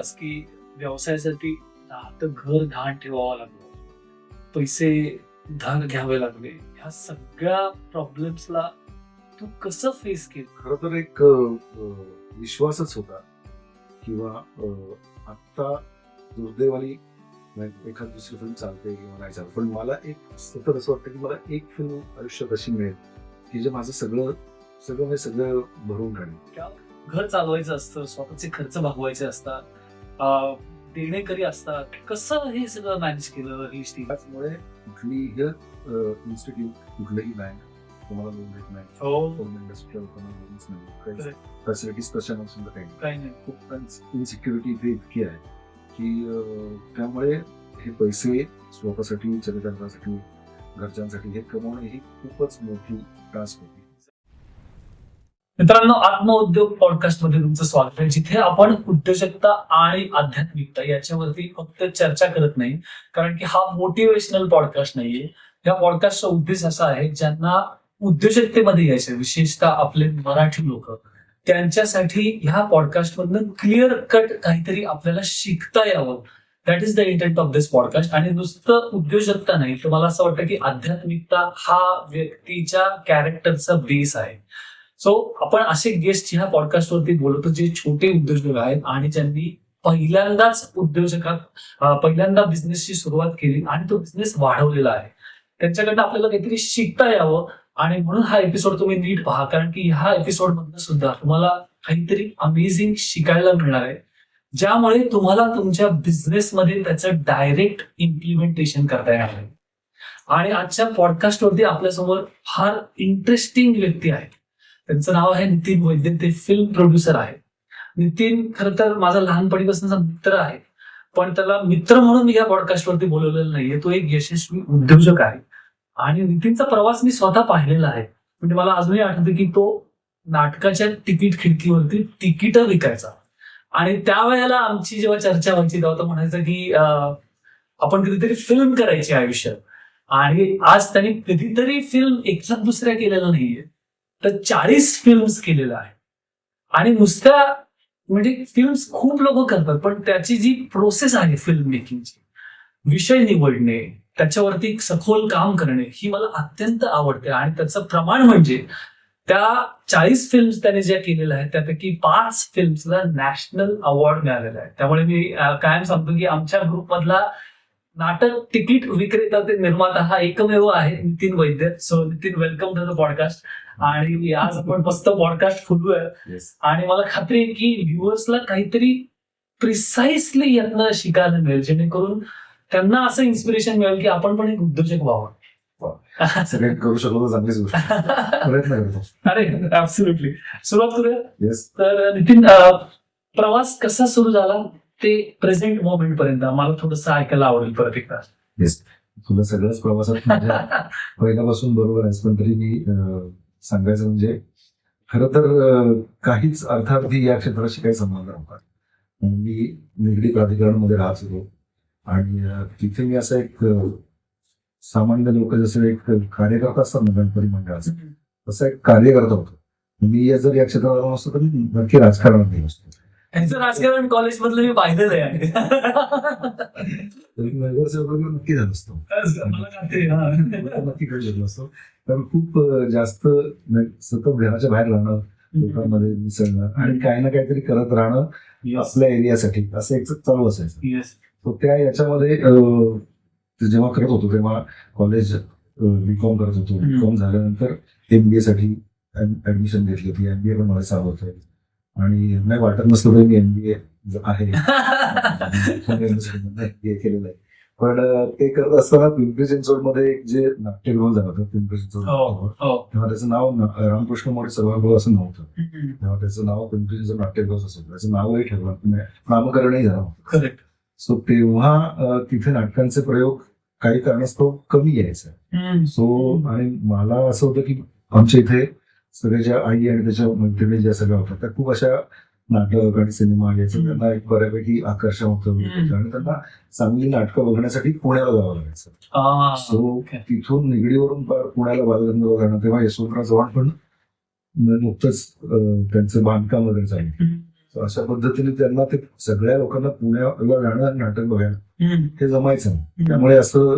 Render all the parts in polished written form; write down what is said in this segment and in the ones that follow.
की व्यवसायासाठी आता घर गहाण ठेवावं लागलं, पैसे उधार घ्यावे लागले. ह्या सगळ्या प्रॉब्लेम्सला तू कसं फेस केलं? खरं तर एक विश्वासच होता किंवा आत्ता दुर्दैवाने एखाद दुसरी फिल्म चालते किंवा नाही चालत, पण मला एक सतत असं वाटतं की मला एक फिल्म आयुष्यात अशी मिळेल की जे माझं सगळं सगळं म्हणजे सगळं भरून काढेल. घर चालवायचं असतं, स्वतःचे खर्च भागवायचे असतात, देणेकरी असतात. कसं हे सगळं मॅनेज केलं ही स्टील? त्याचमुळे कुठलीही इन्स्टिट्यूट, कुठलीही बँक तुम्हाला लोन देत नाही. हो, फिल्म इंडस्ट्रीला लोकांना लोनच नाही, काही Correct. फॅसिलिटीज तशा नसून काही नाही. काही नाही. खूप इन्सिक्युरिटी इथे इतकी आहे की त्यामुळे हे पैसे स्वतःसाठी, चरित्रासाठी, घरच्यांसाठी हे कमवणं ही खूपच मोठी टास्क होती. मित्रांनो, आत्मउद्योग पॉडकास्ट मध्ये तुमचं स्वागत आहे, जिथे आपण उद्योजकता आणि आध्यात्मिकता याच्यावरती फक्त चर्चा करत नाही, कारण की हा मोटिवेशनल पॉडकास्ट नाहीये. या पॉडकास्टचा उद्देश असा आहे, ज्यांना उद्योजकतेमध्ये यायचं, विशेषतः आपले मराठी लोक, त्यांच्यासाठी ह्या पॉडकास्ट मधनं क्लिअर कट काहीतरी आपल्याला शिकता यावं. That is the intent of this podcast. आणि नुसतं उद्योजकता नाही, तर मला असं वाटतं की आध्यात्मिकता हा व्यक्तीच्या कॅरेक्टरचा बेस आहे. सो आपण असे गेस्ट ह्या पॉडकास्टवरती बोलतो जे छोटे उद्योजक आहेत आणि ज्यांनी पहिल्यांदा बिझनेसची सुरुवात केली आणि तो बिझनेस वाढवलेला आहे. त्यांच्याकडनं आपल्याला काहीतरी शिकता यावं, आणि म्हणून हा एपिसोड तुम्ही नीट पहा, कारण की ह्या एपिसोड मधनं सुद्धा तुम्हाला काहीतरी अमेझिंग शिकायला मिळणार आहे, ज्यामुळे तुम्हाला तुमच्या बिझनेसमध्ये त्याचं डायरेक्ट इम्प्लिमेंटेशन करता येणार आहे. आणि आजच्या पॉडकास्टवरती आपल्यासमोर फार इंटरेस्टिंग व्यक्ती आहे. त्यांचं नाव आहे नितीन वैद्य. ते फिल्म प्रोड्युसर आहे. नितीन खरं तर माझा लहानपणीपासूनचा मित्र आहे, पण त्याला मित्र म्हणून मी या पॉडकास्टवरती बोलवलेलं नाहीये. तो एक यशस्वी उद्योजक आहे आणि नितीनचा प्रवास मी स्वतः पाहिलेला आहे. म्हणजे मला अजूनही आठवतं की तो नाटकाच्या तिकीट खिडकीवरती तिकीट विकायचा, आणि त्यावेळेला आमची जेव्हा चर्चा व्हायची तेव्हा तो म्हणायचं की आपण कधीतरी फिल्म करायची आयुष्यात. आणि आज त्यांनी कधीतरी फिल्म एखाद दुसऱ्या केलेल्या नाहीये, तर 40 फिल्म्स केलेल्या आहे. आणि नुसत्या म्हणजे फिल्म्स खूप लोक करतात, पण त्याची जी प्रोसेस आहे फिल्म मेकिंगची, विषय निवडणे, त्याच्यावरती सखोल काम करणे, ही मला अत्यंत आवडते. आणि त्याचं प्रमाण म्हणजे त्या 40 फिल्म्स त्याने ज्या केलेल्या आहेत त्यापैकी 5 फिल्म्सला नॅशनल अवॉर्ड मिळालेला आहे. त्यामुळे मी कायम सांगतो की आमच्या ग्रुपमधला नाटक तिकीट विक्रेता ते निर्माता हा एकमेव आहे Nitin Vaidya. So Nitin, welcome to the podcast. आणि आज आपण मस्त पॉडकास्ट फुलूया, आणि मला खात्री आहे की व्ह्युअर्सला काहीतरी प्रिसाइसली यातनं शिकायला मिळेल, जेणेकरून त्यांना असं इन्स्पिरेशन मिळेल की आपण पण एक उद्योजक व्हावं. सगळ्यात करू शकलो तर चांगलीच गोष्ट आहे. प्रयत्न करतो. अरे ऍब्सोल्युटली. सुरुवात करूया. येस. तर नितीन, प्रवास कसा सुरू झाला ते प्रेझेंट मोमेंट पर्यंत मला थोडस ऐकायला आवडेल परत एकदा. येस, तुला सगळ्याच प्रवासात माझ्या पहिल्यापासून बरोबर आहेस, पण तरी मी सांगायचं म्हणजे खरं तर काहीच अर्थार्थी या क्षेत्राशी काही संबंध नव्हता. मी निगडी प्राधिकरणमध्ये राहत होतो आणि तिथे मी असं एक सामान्य लोक जसं एक कार्यकर्ता असतात ना गणपती मंडळाचा, तसा एक कार्यकर्ता होतो. मी जर या क्षेत्रात आलो नसतो तर मी नक्की राजकारणात नाही असतो. ह्याचं राजकारण कॉलेज मधलं मी पाहिलेलं आहे. तरी नगरसेवक वगैरे नक्की झालो असतो. मला खात्री आहे. नक्की कळू शकलो असतो. कारण खूप जास्त सतत घराच्या बाहेर राहणं, लोकांमध्ये मिसळणं आणि काही ना काहीतरी करत राहणं आपल्या एरियासाठी असं एक चालू असायचं. येस. तो त्या याच्यामध्ये जेव्हा करत होतो तेव्हा कॉलेज बीकॉम करत होतो. बीकॉम झाल्यानंतर MBA साठी ऍडमिशन घेतली होती. MBA पण मला चालू होतं आणि नाही वाटत नसलं तरी मी MBA आहे केलेलं आहे. पण ते करत असताना पिंपरी चिंचवडमध्ये एक जे नाट्यगृह झालं होतं पिंपरी चिंचवड, तेव्हा त्याचं नाव रामकृष्ण मोरे सभागृह असं नव्हतं. तेव्हा त्याचं नाव पिंपरी चिंचवड नाट्यगृह असं होतं. त्याचं नावही ठेवलं, नामकरणही झालं होतं. करेक्ट. सो तेव्हा तिथे नाटकांचे प्रयोग काही कारणास्तव कमी यायचे. सो आणि मला असं होतं की आमच्या इथे सगळ्या ज्या आई आणि त्याच्या मैत्रिणी ज्या सगळ्या होत्या त्या खूप अशा नाटक आणि सिनेमा याचं त्यांना एक बऱ्यापैकी आकर्षण होतं आणि त्यांना चांगली नाटकं बघण्यासाठी पुण्याला जावं लागायचं. सो तिथून निगडीवरून पुण्याला बालगंधर्व जाणं, तेव्हा यशवंतराव चव्हाण पण नुकतंच त्यांचं बांधकाम वगैरे चालू. So अशा पद्धतीने त्यांना ते सगळ्या लोकांना पुण्याला जाणं आणि नाटक बघायला हे जमायचं नाही. त्यामुळे असं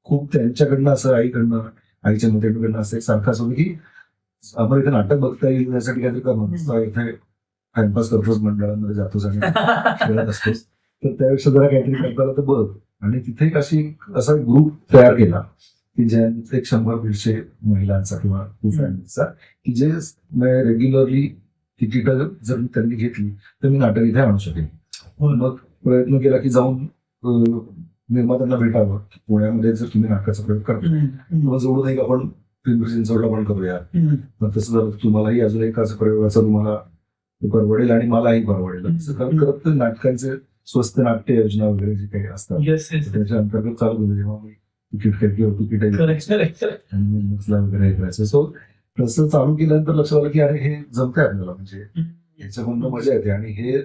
खूप त्यांच्याकडनं असं आईच्या मतेकडनं असं एक सारखं असं होतं की आपण इथे नाटक बघता येईल यासाठी काहीतरी करणं नसतं. इथे टाइमपास करतोच, मंडळांमध्ये जातोच आणि खेळत असतोच. तर त्यापेक्षा जरा काहीतरी करता आलं तर बघ. आणि तिथे एक असा ग्रुप तयार केला की ज्यांचे 100-150 महिलांचा किंवा फॅमिलीचा की जे रेग्युलरली तिकीट जर त्यांनी घेतली तर मी नाटक इथे आणू शकेन. मग प्रयत्न केला की जाऊन निर्मात्यांना भेटावं. पुण्यामध्ये जर तुम्ही नाटकाचा प्रयोग करता किंवा जोडून एक आपण पिंपरी चिंचवडला पण करूया. मग तसं झालं तुम्हालाही अजून एक असं प्रयोगाचा तुम्हाला परवडेल आणि मलाही परवडेल. असं करत नाटकांचे स्वस्त नाट्य योजना वगैरे जे काही असतात त्याच्या अंतर्गत चालू होते. जेव्हा मी तिकीट वगैरे करायचं. सो तसं चालू केल्यानंतर लक्षात आलं की अरे हे जमतंय आपल्याला, म्हणजे याच्याकडून मजा येते आणि हे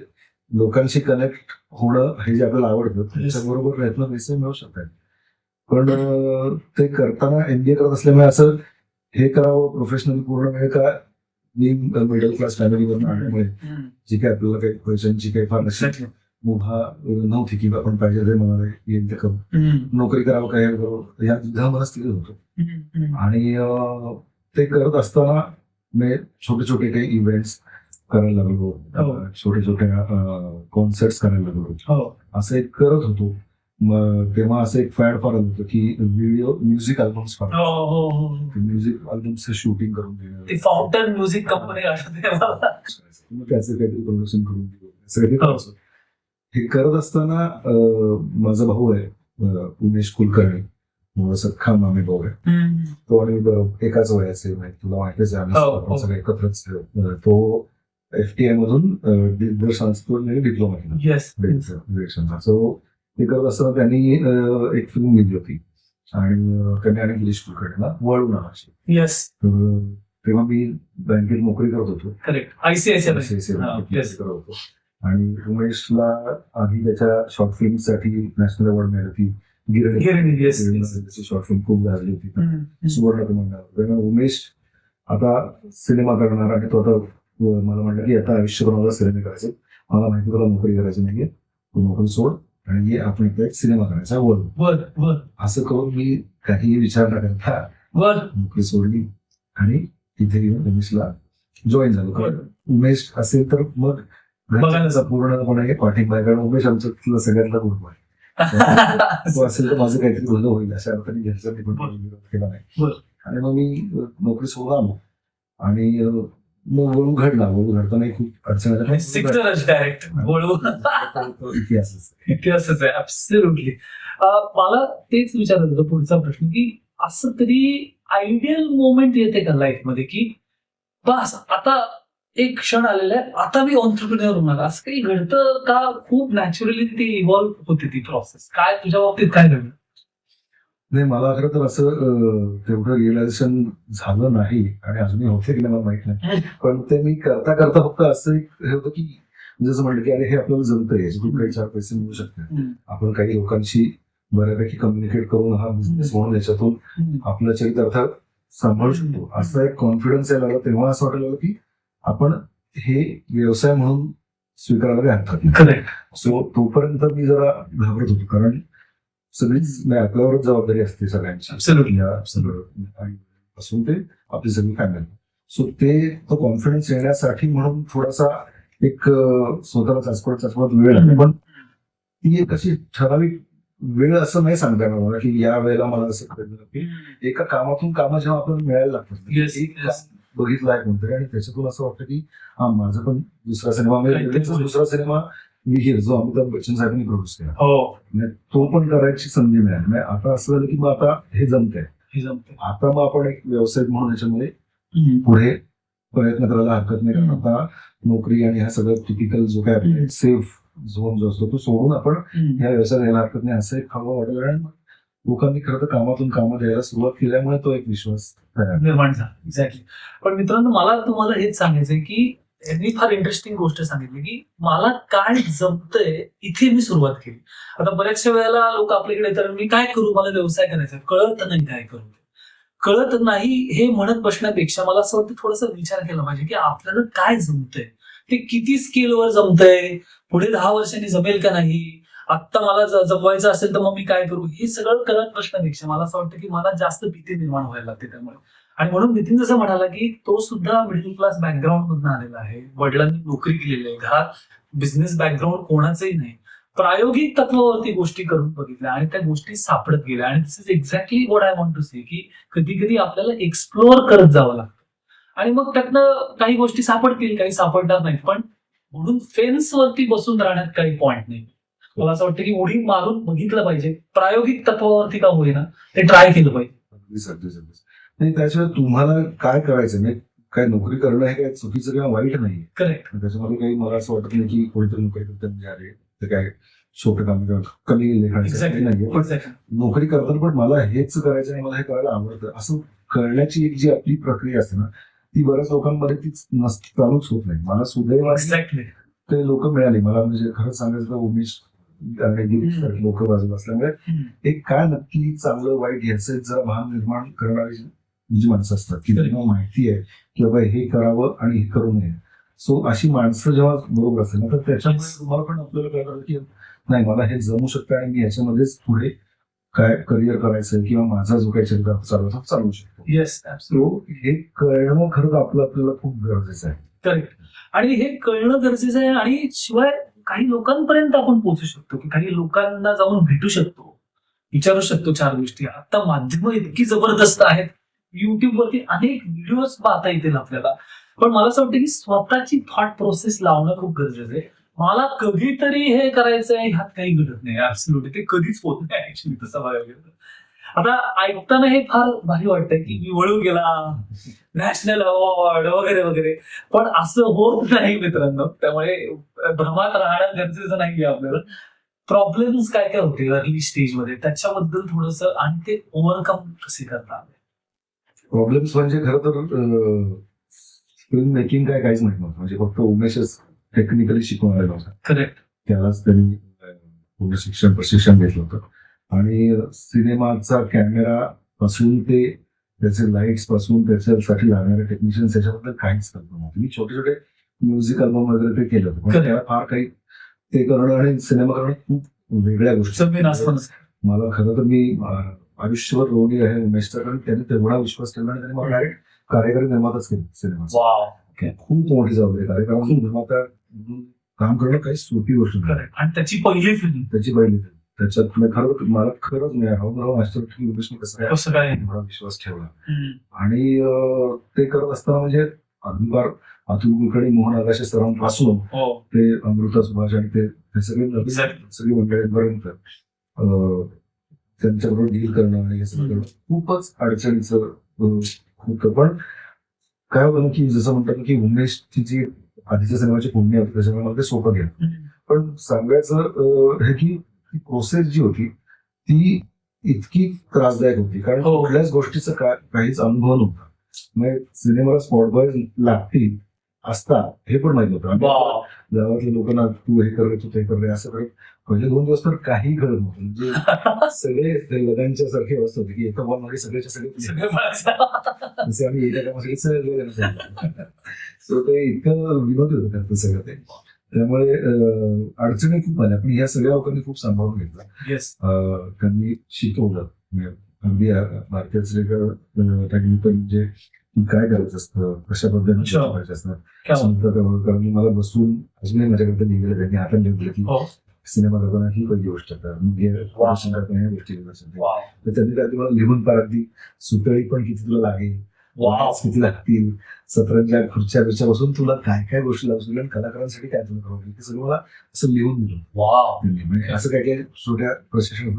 लोकांशी कनेक्ट होणं हे जे आपल्याला आवडतं त्याच्याबरोबर प्रयत्न पैसे मिळू शकतात. पण ते करताना एमबीए करत असल्यामुळे असं हे करावं प्रोफेशनली पूर्ण वेळ का मी मिडल क्लास फॅमिलीवरून आल्यामुळे जी काही आपल्याला काही पैशांची काही फार अशी मुभा नव्हती की आपण पाहिजे ते मला येईल ते करू, नोकरी करावं काय करू या मनस्थितीत होतो. आणि ते करत असताना मी छोटे छोटे काही इव्हेंट्स करायला लागलो, छोटे छोटे कॉन्सर्ट्स करायला लागलो, असं एक करत होतो. मग तेव्हा असं एक फॅड फार आलं होतं की व्हिडिओ म्युझिक अल्बम्स फार, म्युझिक अल्बम्सचं शूटिंग करून देणं, फाउंटन म्युझिक कंपनी मग त्याचं काहीतरी प्रमोशन करून दिलं, सगळं करायचं. हे करत असताना माझा भाऊ आहे उमेश कुलकर्णी, सख्खा मामे भाऊ आहे तो, आणि एकाच वयाचे तुला माहितीच आहे आम्ही सगळे एकत्रच. तो FTI मधून दिग्दर्शनाचा डिप्लोमा केला. सो ते करत असताना त्यांनी एक फिल्म लिहिली होती आणि त्यांनी आणि गिरीश कुलकर्णीला वळू नावाची. तेव्हा मी बँकेत नोकरी करत होतो, करत होतो. आणि उमेशला आधी त्याच्या शॉर्ट फिल्म साठी नॅशनल अवॉर्ड मिळाली होती, गिरणी शॉर्ट फिल्म खूप गाजली होती, सुवर्ण. उमेश आता सिनेमा करणार आणि तो आता मला म्हणलं की आता आयुष्यभर मला सिनेमे करायचे, मला माहिती तुला नोकरी करायची नाहीये, तू नोकरी सोड आणि आपण एकदा एक सिनेमा करायचा वर. असं करून मी काही विचार न करता नोकरी सोडली आणि तिथे येऊन उमेशला जॉईन झालो. उमेश असेल तर मग पूर्णपणे पाठिंबा आहे, कारण उमेश आमचं तिथलं सगळ्यातला ग्रुप आहे. तो असेल तर माझं काहीतरी भलं होईल अशा अर्थाने घ्यायचा पण विरोध केला नाही. आणि मग मी नोकरी सोडून आलो आणि मग वळू घडताना खूप अडचण इतिहासच आहे. ऍब्सोल्युटली. मला तेच विचारत होतं पुढचा प्रश्न की असं तरी आयडियल मोमेंट येते का लाईफ मध्ये की बस आता एक क्षण आलेला आहे, आता मी ऑन्ट्रप्रिनर होणार, असं काही घडतं का? खूप नॅचरली ती इव्हॉल्व्ह होते ती प्रोसेस. काय तुझ्या बाबतीत काय घडलं? नाही, मला खरं तर असं तेवढं रिअलायझेशन झालं नाही आणि अजूनही होते की मला माहित नाही. पण ते मी करता करता फक्त असं हे होतं की जसं म्हटलं की अरे हे आपल्याला जमतंय, याच्यातून काही 4 पैसे मिळू शकतात, आपण काही लोकांशी बऱ्यापैकी कम्युनिकेट करून हा बिझनेस म्हणून याच्यातून आपलं चरितार्थ सांभाळू शकतो, असा एक कॉन्फिडन्स यायला लागला. तेव्हा असं वाटायला की आपण हे व्यवसाय म्हणून स्वीकारायला काही हरकत नाही. सो तोपर्यंत मी जरा घाबरत होतो, कारण सगळीच आपल्यावरच जबाबदारी असते सगळ्यांची, पासून ते आपली सगळी फॅमिली. सो तो कॉन्फिडन्स येण्यासाठी म्हणून थोडासा एक स्वतःला चाचपडत वेळ लागला. पण ती एक अशी ठराविक वेळ असं नाही सांगता येणार मला की या वेळेला मला असं कळलं की एका कामातून कामं जेव्हा आपल्याला मिळायला लागतात, बघितलाय कोणतरी आणि त्याच्यातून असं वाटतं की हा माझा पण दुसरा सिनेमा मिहीर जो अमिताभ बच्चन साहेबांनी प्रोड्यूस केला, तो पण करायची संधी मिळाली. आता असं झालं की मग आता हे जमतंय, आता मग आपण एक व्यावसायिक म्हणून याच्यामध्ये पुढे प्रयत्न करायला हरकत नाही. कारण आता नोकरी आणि हा सगळं टिपिकल जो काय सेफ झोन जो असतो तो सोडून आपण ह्या व्यवसायात यायला हरकत नाही असं एक हवं वाटलं. कारण लोकांनी खरं तर कामातून कामं द्यायला सुरुवात केल्यामुळे तो एक विश्वास निर्माण झाला. एक्झॅक्टली. पण मित्रांनो, मला तुम्हाला हेच सांगायचंय की यांनी फार इंटरेस्टिंग गोष्ट सांगितली की मला काय जमतंय इथे मी सुरुवात केली. आता बऱ्याचशा वेळेला लोक आपल्याकडे येतात, मी काय करू, मला व्यवसाय करायचा, कळत नाही काय करू, कळत नाही हे म्हणत बसण्यापेक्षा मला असं वाटतं थोडासा विचार केला पाहिजे की आपल्याला काय जमतंय ते किती स्केलवर जमतंय, पुढे 10 वर्षांनी जमेल का नाही, आत्ता मला जमवायचं असेल तर मग मी काय करू, हे सगळं करत बसण्यापेक्षा मला असं वाटतं की मला जास्त भीती निर्माण व्हायला लागते त्यामुळे. आणि म्हणून नितीन जसं म्हणाला की तो सुद्धा मिडल क्लास बॅकग्राऊंड मधून आलेला आहे, वडिलांनी नोकरी केलेली आहे, घरात बिझनेस बॅकग्राऊंड कोणाचंही नाही, प्रायोगिक तत्वावरती गोष्टी करून बघितल्या आणि त्या गोष्टी सापडत गेल्या. आणि this is exactly what I want to say, की कधी कधी आपल्याला एक्सप्लोअर करत जावं लागतं आणि मग त्यातनं काही गोष्टी सापडतील, काही सापडणार नाहीत. पण म्हणून फेन्स वरती बसून राहण्यात काही पॉइंट नाही. मला असं वाटतं की उडी मारून बघितलं पाहिजे, प्रायोगिक तत्वावरती का होईना ते ट्राय केलं पाहिजे. अगदीच. नाही त्याशिवाय तुम्हाला काय करायचं नाही, काय नोकरी करणं हे काय चुकीचं किंवा वाईट नाही. करेक्ट. त्याच्यामध्ये काही मला असं वाटत नाही की कोणीतरी नोकरी करतात म्हणजे अरे ते काय छोटं काम किंवा कमी लेखायचं नाहीये. पण नोकरी करताना पण मला हेच करायचं आणि मला हे करायला आवडतं असं करण्याची एक जी आपली प्रक्रिया असते ना, ती बऱ्याच लोकांमध्ये ती चालूच होत नाही. मला सुदैवाने एक्झॅक्टली ते लोक मिळाली. मला म्हणजे खरंच सांगायचं तर उमेश आणि लोक बाजूला असल्यामुळे एक काय नक्की चांगलं वाईट ह्याचं जरा भान निर्माण करणारी जी माणसं असतात की त्यांना माहिती आहे की बाबा हे करावं आणि हे करू नये. सो अशी माणसं जेव्हा बरोबर असेल ना तर त्याच्यामुळे तुम्हाला पण आपल्याला काय करायचं की नाही मला हे जमू शकतं आणि मी ह्याच्यामध्येच पुढे काय करिअर करायचं किंवा माझा जो काही चरित्र चालू चालवू शकतो. येस सो हे कळणं खरंच आपल्याला खूप गरजेचं आहे. करेक्ट. आणि हे कळणं गरजेचं आहे. आणि शिवाय काही लोकांपर्यंत आपण पोहोचू शकतो, की काही लोकांना जाऊन भेटू शकतो, विचारू शकतो 4 गोष्टी. आता माध्यमं इतकी जबरदस्त आहेत, युट्यूब वरती अनेक व्हिडिओज पाहता येतील आपल्याला. पण मला असं वाटतं की स्वतःची थॉट प्रोसेस लावणं खूप गरजेचं आहे. मला कधीतरी हे करायचंय ह्यात काही घडत नाही, ऍब्सोल्युटली ते कधीच होत नाही ऍक्च्युली तसं बघायला गेलं तर. आता ऐकताना हे फार भारी वाटतंय की मी वळू गेला, नॅशनल अवॉर्ड वगैरे वगैरे, पण असं होत नाही मित्रांनो. त्यामुळे भ्रमात राहणं गरजेचं नाहीये आपल्याला. प्रॉब्लेम्स काय काय होते अर्ली स्टेजमध्ये त्याच्याबद्दल थोडस, आणि ते ओव्हरकम कसे करता. प्रॉब्लेम्स म्हणजे खरं तर फिल्म मेकिंग काय काहीच माहित नव्हतं. म्हणजे फक्त उमेशच टेक्निकली शिकवणार नव्हता. करेक्ट. त्यालाच त्यांनी पूर्ण प्रशिक्षण घेतलं होतं. आणि सिनेमाचा कॅमेरा पासून ते त्याचे लाईट्स पासून त्याच्यासाठी लागणारे टेक्निशियन्स याच्याबद्दल काहीच कल्पना नव्हती. मी छोटे छोटे म्युझिक अल्बम वगैरे ते केलं होतं, पण त्याला फार काही ते करणं आणि सिनेमा करणं खूप वेगळ्या गोष्टी. मला खरं तर मी आयुष्यभर ऋणी आहे उमेशचा, कारण त्याने तेवढा विश्वास ठेवला आणि त्याने मला डायरेक्ट कार्यकारी निर्माताच केलं सिनेमाचा. खूप मोठी जबाबदारी कार्यक्रम निर्माता काम करणं काही सोपी गोष्ट नाही. आणि त्याची पहिली फिल्म त्याच्यात मला खरंच नाही कसं काय एवढा विश्वास ठेवला. आणि ते करत असताना म्हणजे अगदी अतुल कुलकर्णी, मोहन आगाशे सरांपासून ते अमृता सुभाष आणि ते सगळी मंडळींपर्यंत त्यांच्याबरोबर डील करणं आणि हे सगळं करणं खूपच अडचणीचं होतं. पण काय होतं की जसं म्हणतात की उमेशची जी आधीच्या सिनेमाची पुण्य होती त्याच्यामुळे मला ते सोपं गेलं. पण सांगायचं हे की ती प्रोसेस जी होती ती इतकी त्रासदायक होती, कारण कुठल्याच गोष्टीचा काहीच अनुभव नव्हता. म्हणजे सिनेमाला स्पॉट बॉय लागतील असता हे पण माहित होतं. गावातल्या लोकांना तू हे कर तू ते कर असं करत पहिले 2 दिवस तर काही कळत नव्हतं. म्हणजे सगळे लगांच्या सारखी अवस्था होती की एका बॉल मध्ये सगळ्याच्या सगळे जसे आम्ही एका कामासाठी सगळे. सो ते इतकं विनोदी होतं त्याचं सगळं ते. त्यामुळे अडचणी खूप आल्या, पण ह्या सगळ्या लोकांनी खूप सांभाळून घेतलं. त्यांनी शिकवलं अगदी भारतीय टेक्निकल म्हणजे काय करायचं असतं, कशा पद्धतीने शिकवायचं असतं. कारण मला बसून अजूनही माझ्याकडे लिहिलेलं त्यांनी हातात लिहिलं की सिनेमा करताना ही पहिली गोष्ट करताना ह्या गोष्टी तर त्यांनी त्या मला लिहून पार अगदी सुतळी पण किती तुला लागेल, किती लागतील, सतरंजा खुर्च्या बसून तुला काय काय गोष्टी लागू आणि कलाकारांसाठी काय तुला करावं ते सगळं मला असं लिहून दिलं. म्हणजे असं काय काय छोट्या प्रशिक्षण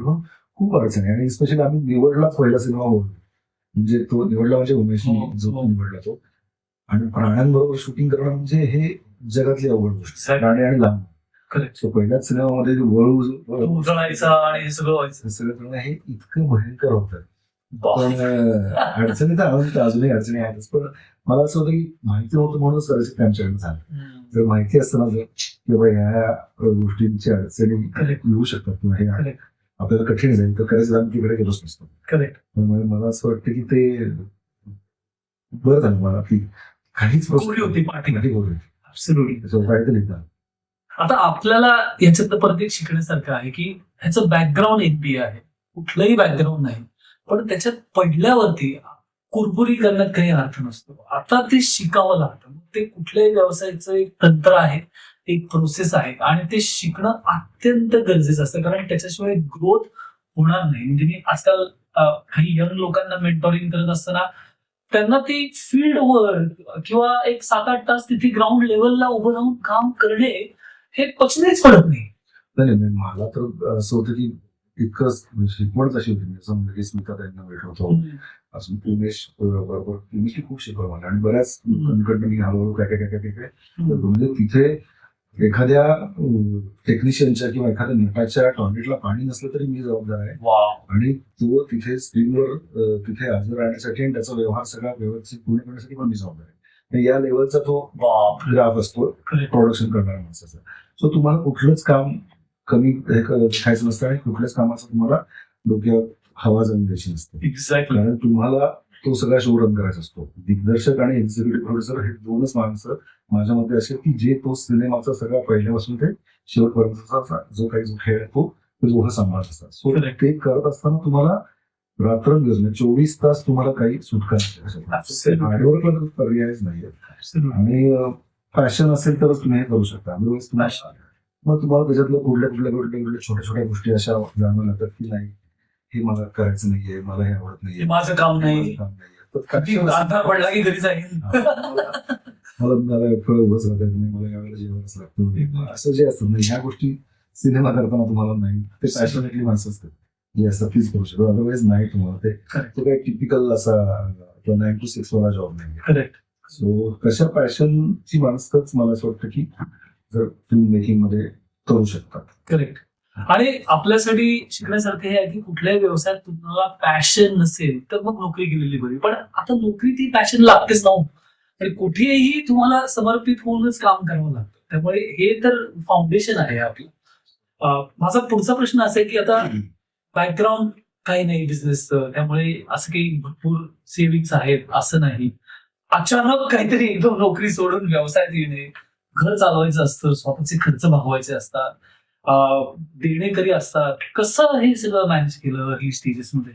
खूप अडचण आहे. आणि स्पेशली आम्ही निवडला पहिला सिनेमा म्हणजे तो निवडला म्हणजे उमेशनी जो निवडला तो. आणि प्राण्यांबरोबर शूटिंग करणं म्हणजे हे जगातली अवघड गोष्ट, प्राणी आणि लांब. सो पहिल्याच सिनेमामध्ये वळू आणि हे सगळं करणं हे इतकं भयंकर होतं. पण अडचणी तर अजूनही अडचणी आहेतच. पण मला असं होतं की माहिती नव्हतं म्हणूनच कदाचित त्यांच्याकडे झालं. जर माहिती असतं ना जर की बाबा ह्या गोष्टींची अडचणी येऊ शकतात किंवा हे आपल्याला कठीण जाईल तर कदाचित आम्ही तिकडे गेलोच नसतो. त्यामुळे मला असं वाटतं की ते बरं झालं मला की काहीच होती. Absolutely. त्याच्यावर काहीतरी लिहितात. आता आपल्याला याच्यात परत एक शिकण्यासारखं आहे की ह्याचं बॅकग्राऊंड MBA आहे, कुठलंही बॅकग्राऊंड नाही, पण त्याच्यात पडल्यावरती कुरबुरी करण्यात काही अर्थ नसतो. आता ते शिकावं लागतं. ते कुठल्याही व्यवसायाचं एक तंत्र आहे, एक प्रोसेस आहे आणि ते शिकणं अत्यंत गरजेचं असतं, कारण त्याच्याशिवाय ग्रोथ होणार नाही. म्हणजे मी आजकाल काही यंग लोकांना मेंटॉरिंग करत असताना त्यांना ती फील्ड वर्क किंवा एक 7-8 तास तिथे ग्राउंड लेवलला उभं राहून काम करणे हे पचनेच पडत नाही. नाही नाही, मला तर असं होतं की इतकंच शिकवणच अशी होती. असं म्हणजे की स्मिता त्यांना भेट होतो, अजून उमेश बरोबर उमेशने खूप शिकवलं मला आणि बऱ्याच लोकांकडनं मी हळूहळू काय काय काय काय काय काय म्हणजे तिथे एखाद्या टेक्निशियनच्या किंवा एखाद्या नटाच्या टॉयलेटला पाणी नसलं तरी मी जबाबदार आहे वाव. आणि तो तिथे स्क्रीनवर तिथे हजर राहण्यासाठी आणि त्याचा व्यवहार सगळा व्यवस्थित पूर्ण करण्यासाठी पण मी जबाबदार आहे. आणि या लेवलचा तो बाप. ग्राफ असतो Correct. प्रोडक्शन करणाऱ्या माणसाचा. सो तुम्हाला कुठलंच काम कमी खायचं नसतं आणि कुठल्याच कामाचं तुम्हाला डोक्यात हवा जाऊन द्यायची नसते, एक्झॅक्टली. कारण तुम्हाला तो सगळा शो रन करायचा असतो. दिग्दर्शक आणि एक्झिक्युटिव्ह प्रोड्युसर हे दोनच माणसं माझ्या मते असे की जे तो सिनेमाचा सगळा पहिल्यापासून ते शेवटपर्यंतचा जो काही जो खेळ आहे तो दोघं सांभाळत असतात. So Correct. ते करत असताना तुम्हाला रात्रंदिवस म्हणजे 24 तास तुम्हाला काही सुटका Absolutely. हार्डवर्कला तर पर्यायच नाहीये. आणि पॅशन असेल तरच तुम्ही हे करू शकता. अदरवाईज तुम्हाला मग तुम्हाला त्याच्यातलं कुठल्या कुठल्या कुठल्या छोट्या छोट्या गोष्टी अशा जाणवं लागतात की नाही हे मला करायचं नाहीये, मला हे आवडत नाहीये, हे माझं काम नाही. माझं काम नाहीये. तर कधी अंधार पडला की घरी जाईल. मला फळं उभंच राहतात नाही, मला यावेळेला जेवणच लागतं. असं जे असतं म्हणजे ह्या गोष्टी सिनेमा करताना तुम्हाला नाही, ते पॅशनेटली माणसं असतात जे असतात तीच करू शकतो. अदरवाईज नाही तुम्हाला ते Correct. तो काही टिपिकल असा 9 to 6 वाला जॉब नाही. करेक्ट. सो तशा पॅशनची माणसंच मला असं वाटतं की जर फिल्म मेकिंग मध्ये करू शकतात. करेक्ट. आणि आपल्यासाठी शिकण्यासारखं हे आहे की कुठल्याही व्यवसायात तुम्हाला पॅशन नसेल तर मग नोकरी केलेली बरी, पण आता नोकरी ती पॅशन लागतेच ना. आणि कुठेही तुम्हाला समर्पित होऊनच काम करावं लागतं. त्यामुळे हे तर फाउंडेशन आहे आपलं. माझा पुढचा प्रश्न असा आहे की आता बॅकग्राऊंड काही नाही बिझनेसचं, त्यामुळे असं काही भरपूर सेव्हिंग्स आहेत असं नाही. अचानक काहीतरी एकदम नोकरी सोडून व्यवसायात येणे, घर चालवायचं असतं, स्वतःचे खर्च भागवायचे असतात, देणेकरी असतात. कसं हे सगळं मॅनेज केलं ही स्टेजेस मध्ये?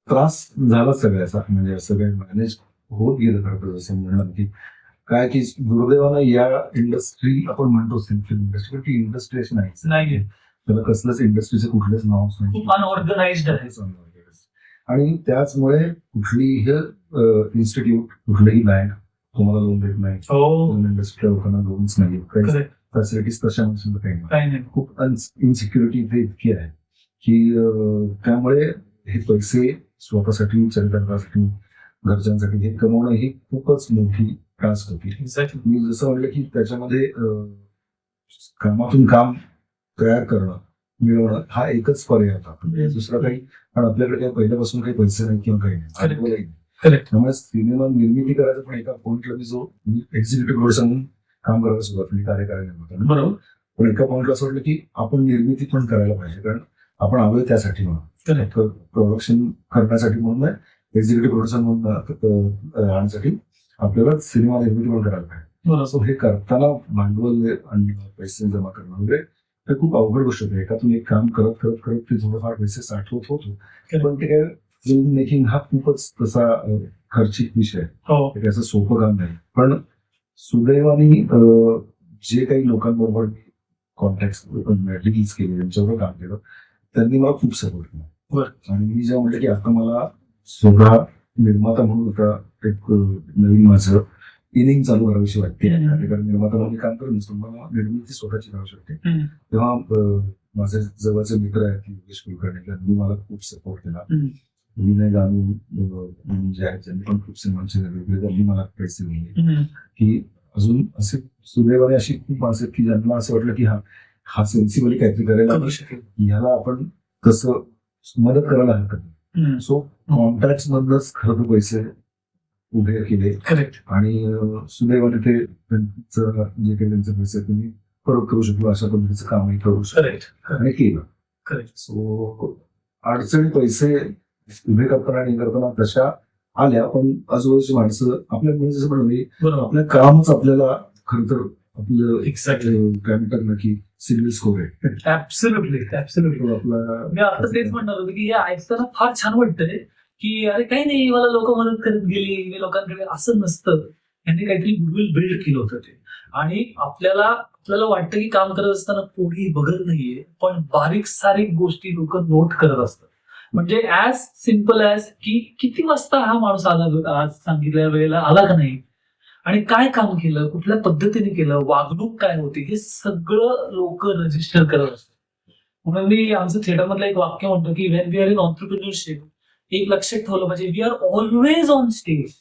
त्रास झाला सगळ्याचा, म्हणजे असं काही मॅनेज होत गेलं खरं तर. जसं म्हणलं की काय की दुर्दैवानं या इंडस्ट्री आपण म्हणतो फिल्म इंडस्ट्री, ती इंडस्ट्री अशी नाहीच नाहीये. त्याला कसलंच इंडस्ट्रीचे कुठलेच नावच नाही, खूप अनऑर्गनाइज्ड आहे. आणि त्याचमुळे कुठलीही इन्स्टिट्यूट कुठलीही बँक तुम्हाला लोन देत नाही. हो. इंडस्ट्रीच्या लोकांना लोन्स नाही, काही Correct. फॅसिलिटीज तशा नसून काही नाही. काही नाही. खूप इन्सिक्युरिटी इथे इतकी आहे की त्यामुळे हे पैसे स्वतःसाठी चरित्रासाठी घरच्यांसाठी हे कमवणं ही खूपच मोठी टास्क होती. एक्झॅक्टली. मी जसं म्हणलं की त्याच्यामध्ये कामातून काम तयार करणं मिळवणं हा एकच पर्याय होता. दुसरा काही, कारण आपल्याकडे काही पहिल्यापासून काही पैसे नाही किंवा काही नाही, अनुभवही नाही. Correct. त्यामुळे सिनेमा निर्मिती करायचं पण एका पॉईंटला मी जो एक्झिक्युटिव्ह प्रोड्युसर म्हणून काम करायला सुरुवात केली, कार्यकारी निर्माता. बरोबर. पण एका पॉईंटला असं वाटलं की आपण निर्मिती पण करायला पाहिजे, कारण आपण आलोय त्यासाठी म्हणून, Correct. प्रोडक्शन करण्यासाठी म्हणून नाही, एक्झिक्युटिव्ह प्रोड्युसर म्हणून राहण्यासाठी आपल्याला सिनेमा निर्मिती पण करायला पाहिजे. बरोबर. सो हे करताना भांडवल आणि पैसे जमा करणं वगैरे हे खूप अवघड गोष्ट होती. एकातून एक काम करत करत करत ते थोडंफार पैसे साठवत होतो, पण ते काय फिल्म मेकिंग हा खूपच तसा खर्चिक विषय आहे. हो. ते काय असं सोपं काम नाही. पण सुदैवाने जे काही लोकांबरोबर कॉन्टॅक्ट डील्स केले, त्यांच्याबरोबर काम केलं, त्यांनी मला खूप सपोर्ट केला. बरं. आणि मी जेव्हा म्हटलं की आता मला स्वतः निर्माता म्हणून आता एक नवीन माझं इनिंग चालू करावीशी वाटते, कारण निर्माता म्हणून काम करत नसतो, मला निर्मिती स्वतःची करावी शकते. तेव्हा माझे जवळचे मित्र आहेत योगेश कुलकर्णी, त्यांनी मला खूप सपोर्ट केला. विनय गानू जे आहेत त्यांनी पण खूप सिनेमांचे वेगवेगळे, त्यांनी मला पैसे दिले. की अजून असे सुदैवाने अशी खूप माणसं आहेत की ज्यांना असं वाटलं की हा सेन्सिबली काहीतरी करायला ह्याला आपण कसं मदत करायला हरकत नाही. सो कॉन्टॅक्ट मधनच खरं तर पैसे उभे केले. करेक्ट. आणि सुदैवाने ते त्यांचं जे काही त्यांचे पैसे तुम्ही परत करू शकलो अशा पद्धतीचं कामही करू शकतो आणि केलं. करेक्ट. सो अडचणी पैसे उभे करताना आणि करताना तशा आल्या, पण आजूबाजूची माणसं आपल्या म्हणजे जसं म्हणलं बरोबर. आपलं कामच आपल्याला खरं तर आपलं Exactly. काय म्हणतात ना की सिव्हिल स्कोर आहे ऍब्सोल्युटली तो आपला मी आता तेच म्हणणार होतो की हे ऐकताना फार छान वाटतंय की अरे काही नाही, मला लोक मदत करत गेली, मी लोकांकडे, असं नसतं. यांनी काहीतरी गुडविल बिल्ड केलं होतं ते. आणि आपल्याला वाटतं की काम करत असताना कोणी बघत नाहीये, पण बारीक सारीक गोष्टी लोक नोट करत असतात. म्हणजे ऍज सिम्पल ऍज की किती वाजता हा माणूस आला, आज सांगितलेल्या वेळेला आला का नाही, आणि काय काम केलं, कुठल्या पद्धतीने केलं, वागणूक काय होती, हे सगळं लोक रजिस्टर करत असतात. म्हणून मी आमचं थिएटरमधलं एक वाक्य म्हणतो की when we are in entrepreneurship, एक लक्षात ठेवलं पाहिजे, we are always on stage.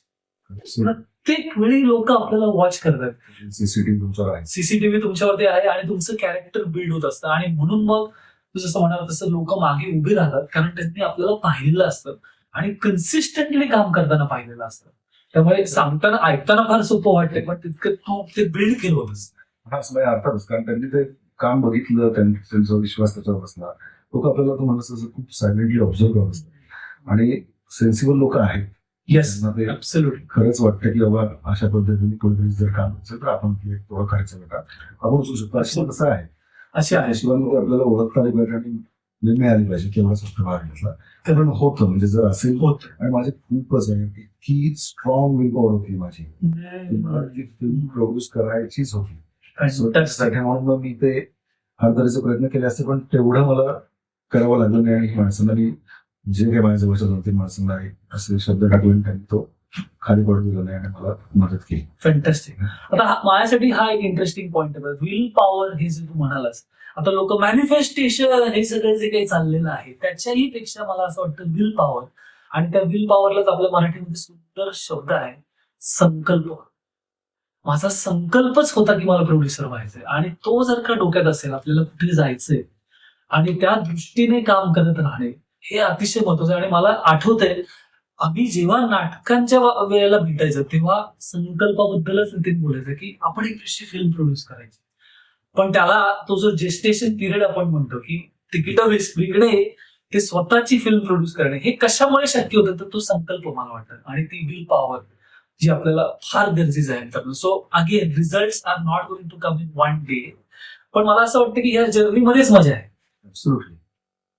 प्रत्येक वेळी लोक आपल्याला वॉच करतात. सीसीटीव्ही तुमच्यावर आहे. सीसीटीव्ही तुमच्यावरती आहे आणि तुमचं कॅरेक्टर बिल्ड होत असतं. आणि म्हणून मग तू जसं म्हणाल तसं लोक मागे उभे राहतात, कारण त्यांनी आपल्याला पाहिलेलं असतं आणि कन्सिस्टंटली काम करताना पाहिलेलं असतं. त्यामुळे सांगताना ऐकताना फार सोपं वाटतंय, पण तितकं तू ते बिल्ड केलं होतंस. हा अर्थातच, कारण त्यांनी ते काम बघितलं, त्यांचा विश्वास त्याच्यावर बसला. लोक आपल्याला तो म्हणत असं खूप सायलेंटली ऑब्झर्व करत असतात आणि सेन्सिबल लोक आहेत. येस, त्यांना ते ऍब्सोल्युटली. खरंच वाटतं की बाबा अशा पद्धतीने कोणतरी जर काम असेल तर आपण तेव्हा करायचं बेटा, आपण उचलू शकतो. अशी कसं आहे, असे आहे. शिवाय आपल्याला ओळखता आली पाहिजे आणि निर्णय आली पाहिजे तेवढा फक्त भाग घेतला. कारण होतं म्हणजे जर असेल होत. आणि माझे खूपच आहे इतकी स्ट्रॉंग विल पॉवर होती माझी, मला ती फिल्म प्रोड्यूस करायचीच होती. So त्यासाठी म्हणून मग मी ते हर तऱ्हेचे प्रयत्न केले असते, पण तेवढं मला करावं लागलं नाही. आणि माणसांना मी जे काही माझ्या जवळच्या 2-3 माणसांना असे शब्द टाकून त्यांनी तो खाली पडू दिला नाही आणि मला मदत केली. फॅन्टॅस्टिक. आता माझ्यासाठी हा एक इंटरेस्टिंग पॉइंट आहे, विल पॉवर हे जे तू म्हणालास. आता लोक मॅनिफेस्टेशन हे सगळं जे काही चाललेलं आहे त्याच्याही पेक्षा मला असं वाटतं विल पॉवर, आणि त्या विल पॉवरलाच आपल्या मराठीमध्ये सुंदर शब्द आहे संकल्प. माझा संकल्पच होता की मला प्रोड्युसर व्हायचंय, आणि तो जर का डोक्यात असेल, आपल्याला कुठे जायचंय आणि त्या दृष्टीने काम करत राहणे, हे अतिशय महत्वाचं आहे. आणि मला आठवतंय आम्ही जेव्हा नाटकांच्या वेळेला भेटायचं तेव्हा संकल्पाबद्दलच नितीन बोलायचं की आपण एक दिवशी फिल्म प्रोड्यूस करायची. पण त्याला तो जो जेस्टेशन पिरियड आपण म्हणतो की तिकीट विकणे, ते स्वतःची फिल्म प्रोड्यूस करणे, हे कशामुळे शक्य होतं, तर तो संकल्प मला वाटतं, आणि ती विल पॉवर जी आपल्याला फार गरजेचं आहे. So again result are not going to come in one day, पण मला असं वाटतं की ह्या जर्नीमध्येच मजा आहे. ऍब्सोल्युटली.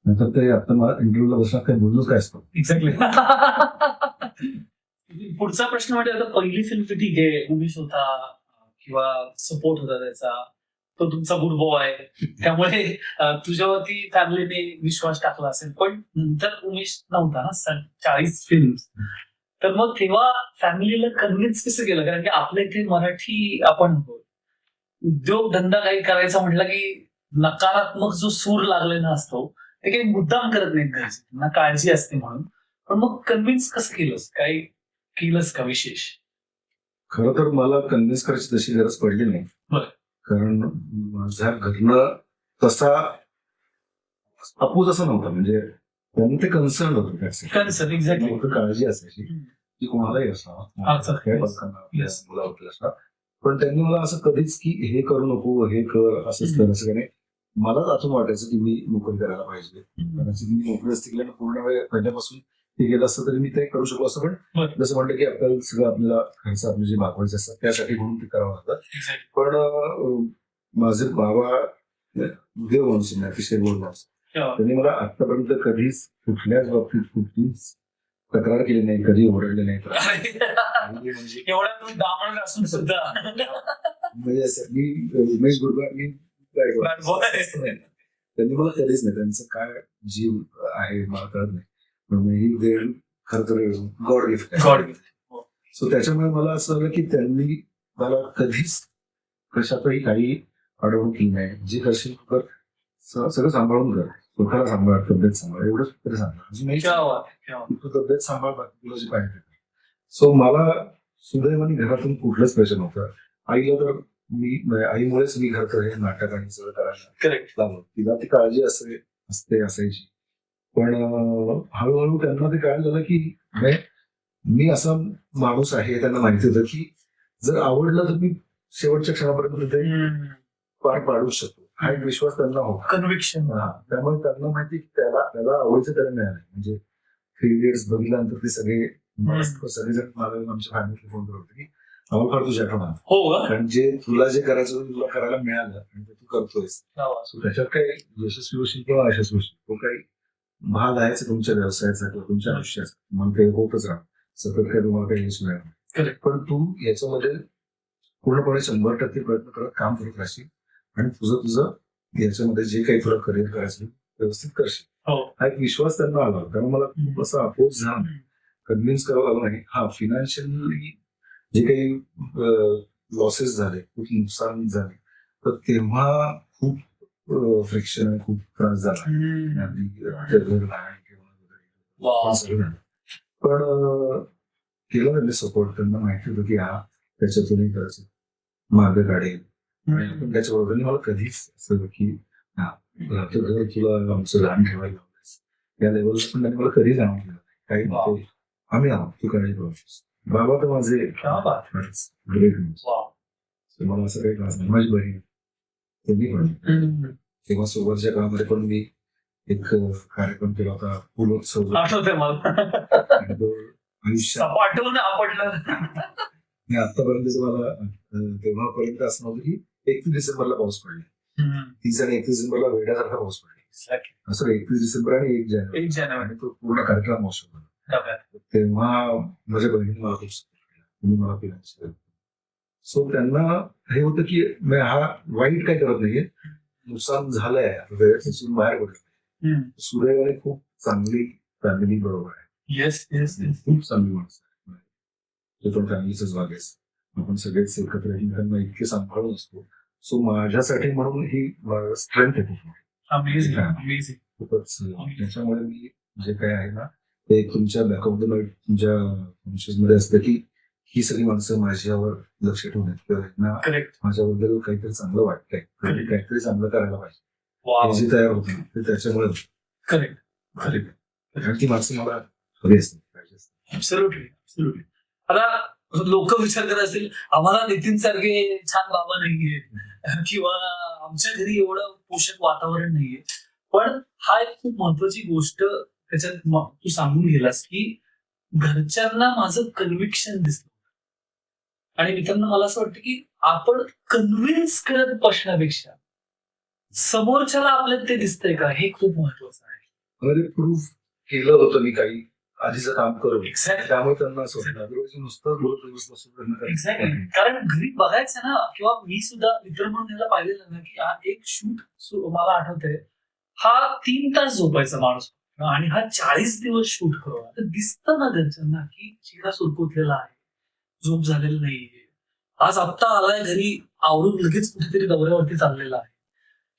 नंतर ते आता मला इंटरव्ह्यूला बसला काय बोललोच काय असतो. एक्झॅक्टली. पुढचा प्रश्न म्हणजे आता पहिली फिल्म तर ठीक आहे, उमेश होता किंवा सपोर्ट होता त्याचा, तो तुमचा गुरुभाऊ आहे, त्यामुळे तुझ्यावरती फॅमिलीने विश्वास टाकला असेल. पण नंतर उमेश नव्हता ना, 40 फिल्म. तर मग तेव्हा फॅमिलीला कन्व्हिन्स कसं केलं, कारण की आपल्या इथे मराठी आपण उद्योगधंदा काही करायचा म्हटलं की नकारात्मक जो सूर लागलेला असतो ते काही मुद्दाम करत नाहीत घरचे, त्यांना काळजी असते म्हणून. पण मग कन्व्हिन्स कसं केलंस, काही केलंस का विशेष? खरं तर मला कन्व्हिन्स करायची तशी गरज पडली नाही. बरं. कारण माझ्या घरनं तसा अपूज असं नव्हतं, म्हणजे त्यांनी ते कन्सर्न होतं. Concern, exactly. काळजी असायची की कोणालाही अच्छा. Yes. मुलावरती असणार. पण त्यांनी मला असं कधीच की हे करू नको, हे कर, असंच कर, असं काही. मलाच आतून वाटायचं की मी नोकरी करायला पाहिजे. कारण मी नोकरी असते केल्यानं पूर्ण वेळ पहिल्यापासून ते गेलं असतं तरी मी ते करू शकलो असं. पण जसं म्हणलं की आपल्याला सगळं आपल्याला खर्च आपले जे मागवायचे असतात त्यासाठी म्हणून ते करावं लागतं. पण माझे बाबा देव माणूस अतिशय गोड माणूस, त्यांनी मला आतापर्यंत कधीच कुठल्याच बाबतीत कुठलीच तक्रार केली नाही, कधी ओरडले नाही. म्हणजे एवढा तू दामण असून सुद्धा म्हणजे असं मी उमेश गुरबार मी त्यांनी मला कधीच नाही, त्यांचं काय जीव आहे मला कळत नाही, पण ही देण खरं तर गॉड गिफ्ट. सो त्याच्यामुळे मला असं झालं की त्यांनी मला कधीच कशातही काही अडवणूक केली नाही. जे करशील कर, सगळं सांभाळून कर, स्वतःला सांभाळ, तब्येत सांभाळ, एवढंच तरी सांभाळ, तू तब्येत सांभाळ, बाकी तुला जे पाहिजे. सो मला सुदैवाने घरातून कुठलंच प्रेशर नव्हतं. आईला तर आईमुळेच मी घरचं हे नाटक आणि सगळं करायला लागलो. तिला ती काळजी असायची. पण हळूहळू त्यांना ते कळायला झालं की मी असा माणूस आहे, त्यांना माहिती होतं की जर आवडलं तर मी शेवटच्या क्षणापर्यंत ते पार पाडू शकतो, हा एक विश्वास त्यांना होता, कन्व्हिक्शन. त्यामुळे त्यांना माहिती की त्याला आवडीचं त्याला मिळालं. म्हणजे 3 इयर्स बघितल्यानंतर ते सगळे मला सगळेजण मला आमच्या फॅमिली फोन करत होते की आम्हाला फार तुझ्या आठवण आली. हो का? कारण तुला जे करायचं होतं तुला करायला मिळालं आणि ते तू करतोयस. वा. So त्याच्यात काही यशस्वी होशील किंवा अयशस्वी होशील तो काही भाग आहेच तुमच्या व्यवसायाचा किंवा तुमच्या आयुष्याचा. मग ते होतच राहा सतत काही तुम्हाला काही यश मिळालं नाही. Correct. पण तू याच्यामध्ये पूर्णपणे 100% प्रयत्न करत काम करत राहशील आणि तुझं याच्यामध्ये जे काही तुला करिअर करायचं व्यवस्थित करशील. हो. हा एक विश्वास त्यांना आला त्यामुळे मला खूप असा अपोज झाला नाही, कन्व्हिन्स करावं लागलं नाही. हा फिनान्शियली जे काही लॉसेस झाले खूप नुकसान झाले तर तेव्हा खूप फ्रिक्शन आणि खूप त्रास झाला. अगदी घर लहान किंवा वा. पण सगळं झालं. पण केलं त्यांनी सपोर्ट. त्यांना माहिती होतं की हा त्याच्यातूनही करायचं मार्ग काढेल आणि आपण त्याच्याबरोबर मला कधीच असं की हा तुझं घर तुला आमचं लहान ठेवायला लावलंस या लेवलला पण त्यांनी मला कधीच आणून दिलं नाही. काही वा. नव्हते आम्ही आहोत तू काळजी करू शकतो. बाबा तर माझे क्या बात. Great news. वा. मला असं काही त्रास नाही. माझी बहीण त्यांनी पण तेव्हा सोबतच्या काळामध्ये पण मी एक कार्यक्रम केला होता फुलोत्सव आठवतंय मला. आणि तो आयुष्यात पाठवून आपटलं. मी आतापर्यंत मला तेव्हापर्यंत असं नव्हतं की 31 डिसेंबरला पाऊस पडला. 30 आणि 31 डिसेंबरला वेड्यासारखा पाऊस पडला. असं 31 डिसेंबर आणि 1 जानेवारी 1 जानेवारी. आणि तो पूर्ण कार्यक्रम मोसम झाला. तेव्हा माझ्या बहिणीने मला खूप सपोर्ट केला. तुम्ही मला फिनान्शियल सो त्यांना हे होतं की हा वाईट काही करत नाहीये, नुकसान झालंय वेळेपासून बाहेर पडलं. सुदैवाने खूप चांगली फॅमिली बरोबर आहे. Yes yes yes. खूप चांगली माणसं आहे. ते पण फॅमिलीचाच भाग आहे. आपण सगळेच एकत्र एकमेकांना इतके सांभाळून असतो. सो माझ्यासाठी म्हणून ही स्ट्रेंथ आहे खूप. Amazing amazing. खूपच त्याच्यामुळे मी जे काही आहे ना ते तुमच्या बॅक ऑफ द माइंड तुमच्या कॉन्शियस मध्ये असतं की ही सगळी माणसं माझ्यावर लक्ष ठेवून आहेत किंवा यांना करेक्ट. माझ्याबद्दल काहीतरी चांगलं वाटतंय काहीतरी चांगलं करायला पाहिजे वा. हे जे तयार होतं ते त्याच्यामुळे करेक्ट. कारण ती माणसं मला हवी असते पाहिजे असते. Absolutely absolutely. आता लोक विचार करत असतील आम्हाला नितीन सारखे छान बाबा नाहीये किंवा आमच्या घरी एवढं पोषक वातावरण नाहीये. पण हा एक खूप महत्वाची गोष्ट त्याच्यात तू सांगून गेलास की घरच्यांना माझं कन्व्हिक्शन दिसलं आणि मित्रांनो मला असं वाटतं की आपण कन्व्हिन्स करत बसण्यापेक्षा समोरच्याला आपल्याला ते दिसतंय का हे खूप महत्वाचं आहे. अरे प्रूफ केलं होतं मी काही आधीचं काम करून Exactly. त्यामुळे त्यांना असं वाटतं Otherwise नुसतं बोलत बसून त्यांना काही एक्झॅक्टली. कारण घरी बघायचं ना किंवा मी सुद्धा मित्र म्हणून याला पाहिलेलं ना की हा एक शूट मला आठवतंय हा 3 तास झोपायचा माणूस आणि हा 40 दिवस शूट करू तर दिसतं ना घरच्यांना की चेहरा सुरकुतलेला आहे, झोप झालेला नाहीये, आज आत्ता आलाय घरी आवरून लगेच कुठेतरी दौऱ्यावरती चाललेला आहे.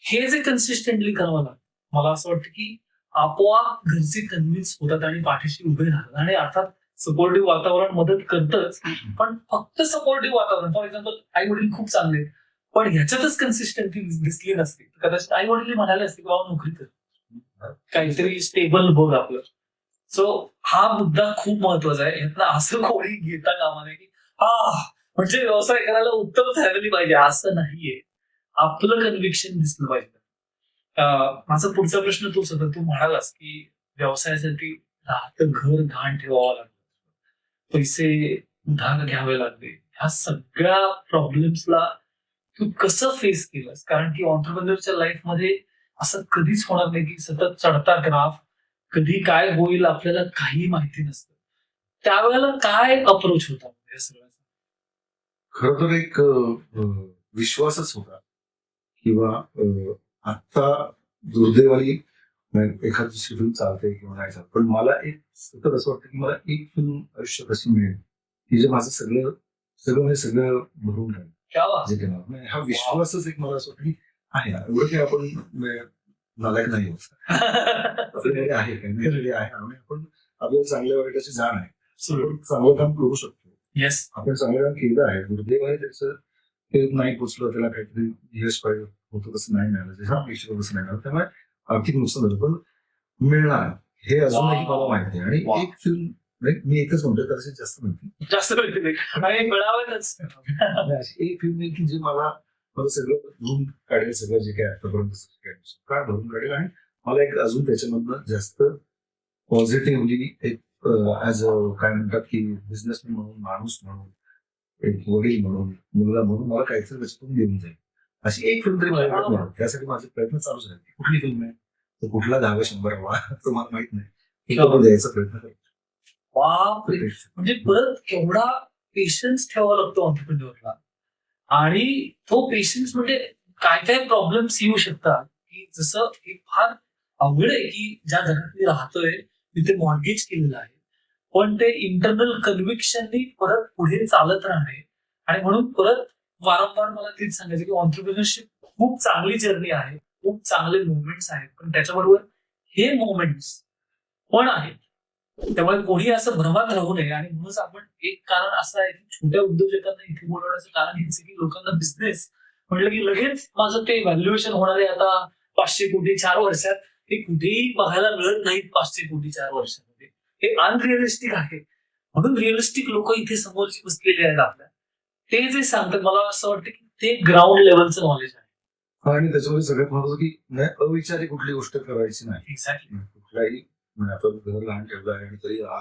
हे जे कन्सिस्टंटली करावं लागतं मला असं वाटतं की आपोआप घरचे कन्व्हिन्स होतात आणि पाठीशी उभे राहतात. आणि अर्थात सपोर्टिव्ह वातावरण मदत करतच पण फक्त सपोर्टिव्ह वातावरण फॉर एक्झाम्पल आई वडील खूप चांगले आहेत पण ह्याच्यातच कन्सिस्टन्सी दिसली नसती कदाचित आई वडील म्हणाले असते की बाबा नोकरी कर काहीतरी स्टेबल बघ आपलं. सो हा मुद्दा खूप महत्वाचा आहे. ह्यातनं असं कोणी घेता कामा नये की हा म्हणजे व्यवसाय करायला उत्तम फॅमिली पाहिजे असं नाहीये. आपलं कन्व्हिक्शन दिसलं पाहिजे. माझा पुढचा प्रश्न तोच होता. तू म्हणालास की व्यवसायासाठी राहतं घर घाण ठेवावं लागलं, पैसे उधार घ्यावे लागले, ह्या सगळ्या प्रॉब्लेम्सला तू कसं फेस केलंस? कारण की ऑन्टरप्रेन्योरच्या लाईफमध्ये असं कधीच होणार नाही की सतत चढता ग्राफ, कधी काय होईल आपल्याला काही माहिती नसतं. त्यावेळेला काय अप्रोच होता या सगळ्याचा? खरं तर एक विश्वासच होता किंवा आता दुर्दैवानी एखादी दुसरी फिल्म चालते किंवा नाही चालत पण मला एक सतत असं वाटतं की मला एक फिल्म आयुष्यात अशी मिळेल की जे माझं सगळं म्हणजे सगळं भरून राहील क्या बात. जे काही नाव हा विश्वासच एक मला असं वाटतं की आहे एवढं काही आपण नालायक नाही होत आपल्याकडे आहे काही आहे आणि आपण आपल्याला चांगल्या वाईटाची जाण आहे. आपण चांगलं काम करू शकतो. येस. आपण चांगलं काम केलं आहे दुर्दैवाने त्याचं ते नाही पोचलं त्याला काहीतरी यश पाहिजे होतं तसं नाही मिळालं जसं अपेक्षित तसं नाही मिळालं त्यामुळे आर्थिक नुकसान झालं पण मिळणार हे अजूनही मला माहिती आहे. आणि एक फिल्म मी एकच म्हणतोय कदाचित जास्त माहिती जास्त आणि मिळावंच अशी एक फिल्म आहे की जे मला सगळं भरून काढेल सगळं जे काय आतापर्यंत काय भरून काढेल आणि मला एक अजून त्याच्यामधनं जास्त पॉझिटिव्हली एक ऍज अ काय म्हणतात की बिझनेसमॅन म्हणून, माणूस म्हणून, एक वडील म्हणून, मुलगा म्हणून मला काहीतरी त्याच्यातून देऊन जाईल अशी एक फिल्म तरी माझ्याकडे मिळाली. त्यासाठी माझे प्रयत्न चालूच आहेत. कुठली फिल्म आहे, तर कुठला 10-100 हवा तो मला माहित नाही. तो द्यायचा प्रयत्न करतो. बापरे. म्हणजे परत केवढा पेशन्स ठेवावा लागतो ऑन्टरप्रिन्युअरला. आणि तो पेशन्स म्हणजे काय काय प्रॉब्लेम्स येऊ शकतात की जसं एक फार अवघड आहे की ज्या घरात मी राहतोय तिथे मॉर्गेज केलेलं आहे, पण ते इंटरनल कन्व्हिक्शननी परत पुढे चालत राहणे. आणि म्हणून परत वारंवार मला तेच सांगायचं की ऑन्टरप्रिन्युअरशिप खूप चांगली जर्नी आहे, खूप चांगले मुवमेंट्स आहेत, पण त्याच्याबरोबर हे मुवमेंट्स पण आहेत. त्यामुळे कोणी असं भ्रमात राहू नये. आणि म्हणूनच आपण एक कारण असं आहे की छोट्या उद्योजकांना इथे बोलवण्याचं कारण हेच आहे की लोकांना बिझनेस म्हटलं की लगेच माझं ते व्हॅल्युएशन होणार आहे आता 500 कोटी 4 वर्षात, ते कुठेही बघायला मिळत नाहीत 500 कोटी 4 वर्षामध्ये. हे अनरिअलिस्टिक आहे. म्हणून रिअलिस्टिक लोक इथे समोरची बसलेले आहेत आपल्या. ते जे सांगतात मला असं वाटतं की ते ग्राउंड लेवलचं नॉलेज आहे. आणि त्याच्यामध्ये सगळ्यात महत्वाचं की नाही, अविचारी कुठली गोष्ट करायची नाही. एक्झॅक्टली. कुठलाही म्हणजे आपण घर लहान ठेवलं आहे आणि तरी हा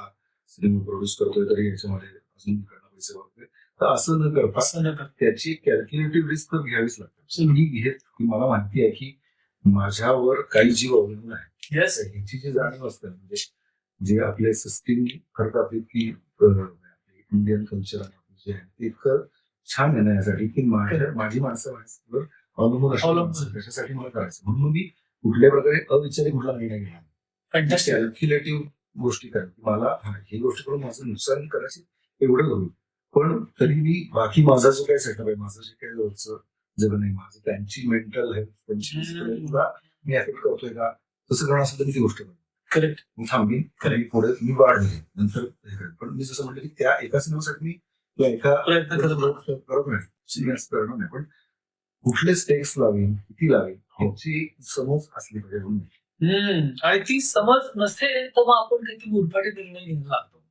सिनेमा प्रोड्यूस करतोय तरी याच्यामध्ये अजून इकडनं पैसे वागतोय, तर असं न करता असं न करता त्याची कॅल्क्युलेटिव्ह रिस्क तर घ्यावीच लागते. ही घेत की मला माहिती आहे की माझ्यावर काही जीव अवलंबून आहे. येस. ह्याची जी जाणीव असते ना, म्हणजे जे आपले सिस्टीम खरं तर आपली की इंडियन कल्चर जे आहे ते इतकं छान आहे ना यासाठी की माझी माणसं माझ्यावर अवलंबून अवलंबून. असतात. त्याच्यासाठी मला करायचं म्हणून मग मी कुठल्या प्रकारे अविचारी कुठला निर्णय घेणार, फॅन्टॅस्टिक. कॅल्क्युलेटिव्ह गोष्टी करायची. मला ही गोष्ट करून माझं नुकसान करायची एवढं होईल, पण तरी मी बाकी माझा जो काही सेटअप आहे, माझं जे काही रोजचं जगणं आहे, माझं त्यांची मेंटल हेल्थ, त्यांची physical health ला मी अफेक्ट करतोय का, तसं करणं असेल तर मी ती गोष्ट करतो. करेक्ट. मी थांबीन, मी पुढे मी वाढ होईल नंतर हे करेन. पण मी जसं म्हटलं की त्या एका सिनेमासाठी मी किंवा एका प्रयत्न करत नाही, सिरियस करणार नाही, पण कुठले स्टेक्स लावीन, किती लावीन ह्याची समज असली पाहिजे म्हणून. आणि ती समज नसेल तर मग आपण काहीतरी उरफाटे निर्णय घ्यायला लागतो.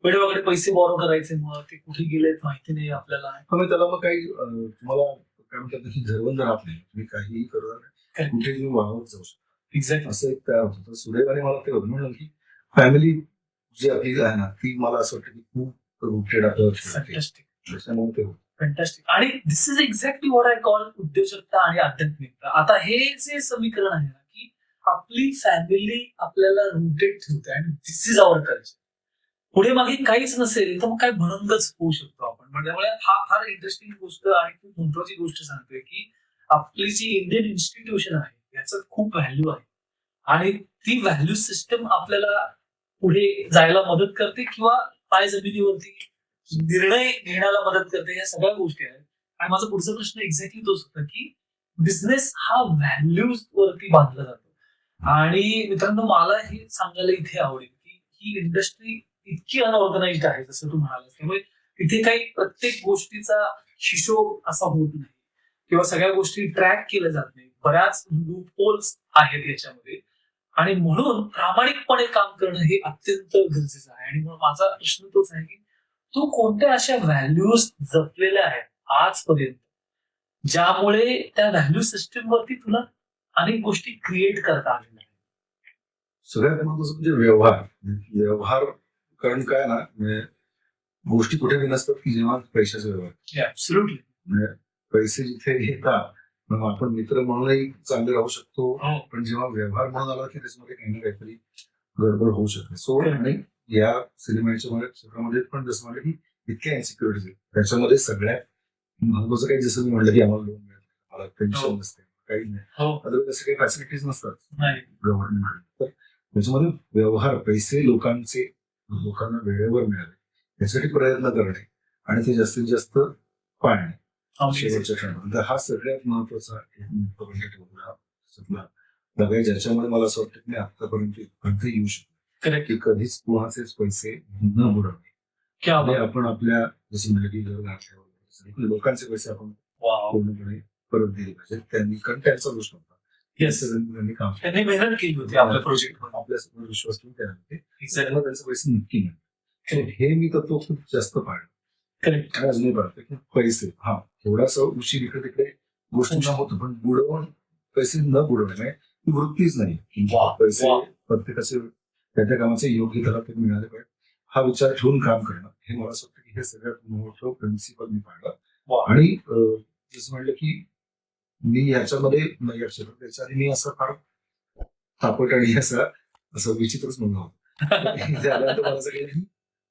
वेळेवाकडे पैसे बॉरो करायचे, मग ते कुठे गेलेत माहिती नाही आपल्याला. मग त्याला मग काही तुम्हाला काय म्हणतात की घरबंद राहत नाही, तुम्ही काहीही करणार नाही, Correct. कुठे तुम्ही वाहत जाऊ शकता. एक्झॅक्टली. असं एक तयार होतं. तर सुदैवाने मला ते म्हणून की फॅमिली जी आपली आहे ना ती मला असं वाटतं की खूप रुटेड आपल्यावर ठेवते. फॅन्टॅस्टिक. त्याच्यामुळे ते होतं. फॅन्टॅस्टिक. आणि this is exactly what I call उद्योजकता आणि आध्यात्मिकता. आता हे जे समीकरण आहे ना की आपली फॅमिली आपल्याला रुटेड ठेवते आणि दिस इज आवर कल्चर. पुढे मागे काहीच नसेल तर मग काय भरंगच होऊ शकतो आपण. म्हणजे त्यामुळे हा फार इंटरेस्टिंग गोष्ट आणि खूप महत्वाची गोष्ट सांगतोय की आपली जी इंडियन इन्स्टिट्यूशन आहे याचं खूप व्हॅल्यू आहे. आणि ती व्हॅल्यू सिस्टम आपल्याला पुढे जायला मदत करते किंवा पाय जमिनीवरती निर्णय घेण्याला मदत करते. या सगळ्या गोष्टी आहेत. आणि माझा पुढचा प्रश्न एक्झॅक्टली तोच होता की बिझनेस हा व्हॅल्यूज वरती बांधला जातो. आणि मित्रांनो मला हे सांगायला इथे आवडेल की ही इंडस्ट्री इतकी अनऑर्गनाइज्ड आहे जसं तू म्हणालास. त्यामुळे तिथे काही प्रत्येक गोष्टीचा हिशोब असा होत नाही किंवा सगळ्या गोष्टी ट्रॅक केल्या जात नाही. बऱ्याच लूप होल्स आहेत याच्यामध्ये. आणि म्हणून प्रामाणिकपणे काम करणं हे अत्यंत गरजेचं आहे. आणि मग माझा प्रश्न तोच आहे की तू कोणत्या अशा व्हॅल्यूज जपलेल्या आहेत आजपर्यंत ज्यामुळे त्या व्हॅल्यू सिस्टीम वरती तुला अनेक गोष्टी क्रिएट करता आलेल्या आहेत? सगळ्यात महत्वाचं म्हणजे व्यवहार कारण काय ना, म्हणजे गोष्टी कुठे नसतात की जेव्हा पैशाचा व्यवहार. ऍब्सोल्युटली. म्हणजे पैसे जिथे येतात मग आपण मित्र म्हणूनही चांगले राहू शकतो, हो. पण जेव्हा व्यवहार म्हणून आला की त्याच्यामध्ये काही ना काहीतरी गडबड होऊ शकते. So Correct. आणि या सिनेमाच्या क्षेत्रामध्ये पण जसं म्हणलं की इतक्या इन्सिक्युरिटीज आहेत, त्याच्यामध्ये सगळ्यात महत्वाचं काही जसं मी म्हणलं की आम्हाला लोन मिळत नाही, मला हो. पेन्शन नसते, काही नाही, हो. अदरवाईज असे काही फॅसिलिटीज नसतात नाही. गव्हर्नमेंट. तर त्याच्यामध्ये व्यवहार पैसे लोकांना वेळेवर मिळाले यासाठी प्रयत्न करणे आणि ते जास्तीत जास्त पाळणे शेवटच्या क्षणापर्यंत हा सगळ्यात महत्वाचा ठेवला बघाय, ज्याच्यामुळे मला असं वाटतं की मी आतापर्यंत इथपर्यंत येऊ शकतो करेक्ट. की कधीच कोणाचेच पैसे न बुडवणे. क्या आणि बात. आपण आपल्या जसं म्हणलं की घर घातल्यावर लोकांचे पैसे आपण वाव. पूर्णपणे परत दिले पाहिजे. त्यांनी कारण त्यांचा दोष नव्हता. येस. त्यांनी काम त्यांनी मेहनत केली होती आपल्या प्रोजेक्ट मध्ये. आपल्या समोर विश्वास ठेवून केला होते, एक्झॅक्टली. त्यांना त्यांचे पैसे नक्की मिळतात. हे मी तत्व खूप जास्त पाळलं करेक्ट. आणि अजूनही पाळतो की पैसे थोडासा उशीर इकडे तिकडे गोष्टींना होतो, पण बुडवून पैसे न बुडवणे ही वृत्तीच नाही. वा, पैसे वा. प्रत्येकाचे त्या कामाचे योग्य त्याला ते मिळाले पाहिजे. हा विचार ठेवून काम करणं हे मला असं वाटतं की हे सगळ्यात मोठं प्रिन्सिपल मी पाहिलं. वा. आणि जसं म्हणलं की मी ह्याच्यामध्ये या क्षेत्रात त्याच्या आधी मी असं फार तापट आणि असं विचित्रच म्हणलं होतं. इथे आल्यानंतर मला सगळ्यांनी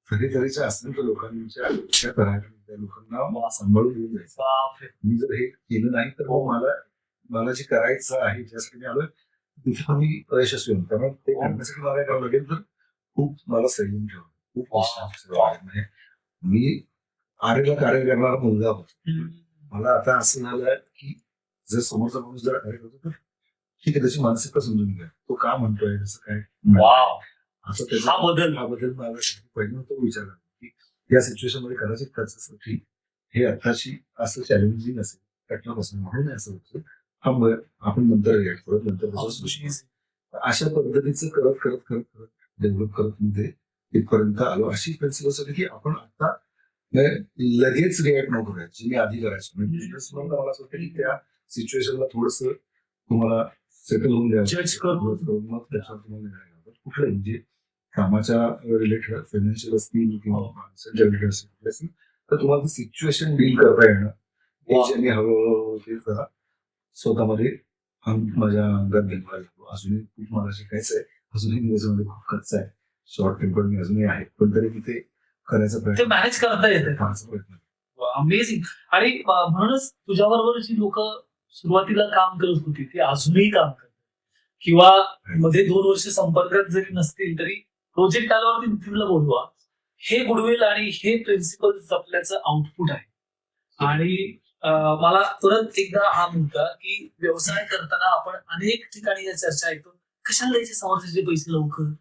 तऱ्हेतऱ्हेच्या असलेल्या लोकांच्या त्या करायला त्या लोकांना सांभाळून घेऊन जायचं. बापरे. मी जर हे केलं नाही तर मग मला जे करायचं आहे ज्यासाठी मी आलोय तिथे मी अयशस्वी होतो. त्यामुळे ते करण्यासाठी मला काय करावं लागेल तर खूप मला संयम ठेवणं खूप कष्ट म्हणजे मी आरेला कार्य करणारा मुलगा होतो. मला आता असं झालं की जर समोरचा माणूस जर कार्य करतो तर ठीक आहे त्याची मानसिकता समजून घ्या तो का म्हणतोय तसं काय वाव. असं हा त्याचा बदल. हा बदल मला पहिला तो विचार करतो की या सिच्युएशन मध्ये कदाचित त्याच्यासाठी हे आताची असं चॅलेंजिंग असेल कठीण असेल म्हणून असं होतं. हा आपण नंतर रिॲक्ट करत नंतर तसंच गोष्टी अशा पद्धतीचं करत करत करत करत डेव्हलप करत मध्ये इथपर्यंत आलो. अशी प्रिन्सिपल होती की आपण आता लगेच रिॲक्ट नको करायचं जे मी आधी करायचो. बिझनेस मला असं वाटतं की त्या सिच्युएशनला थोडस तुम्हाला सेटल होऊन द्यावं Judge करून. मग त्याच्यावर तुम्हाला निर्णय घ्यावा. कुठलंही म्हणजे कामाच्या रिलेटेड फायनान्शियल असतील किंवा माणसाच्या रिलेटेड असेल तर तुम्हाला सिच्युएशन डील करता येणं हे जे मी हळूहळू ते जरा स्वतःमध्ये माझ्या अंगात घेतला लागतो. अजूनही खूप मला शिकायचं आहे. अजूनही मी त्याच्यामध्ये खूप कच्चा आहे. शॉर्ट टेम्पर मी अजूनही आहे पण तरी मी ते करायचा ते प्रयत्न मॅनेज करता येते. फारसा प्रयत्न अमेझिंग. आणि म्हणूनच तुझ्याबरोबर जी लोक सुरुवातीला काम करत होती ती अजूनही काम करतात किंवा मध्ये 2 वर्ष संपर्कात जरी नसतील तरी प्रोजेक्ट आल्यावरती नितीनला बोलवा. हे गुडविल आणि हे प्रिन्सिपल जपल्याचं आउटपुट आहे. आणि मला परत एकदा हा मुद्दा की व्यवसाय करताना आपण अनेक ठिकाणी या चर्चा ऐकतो कशाला द्यायचे समोरचे पैसे लवकर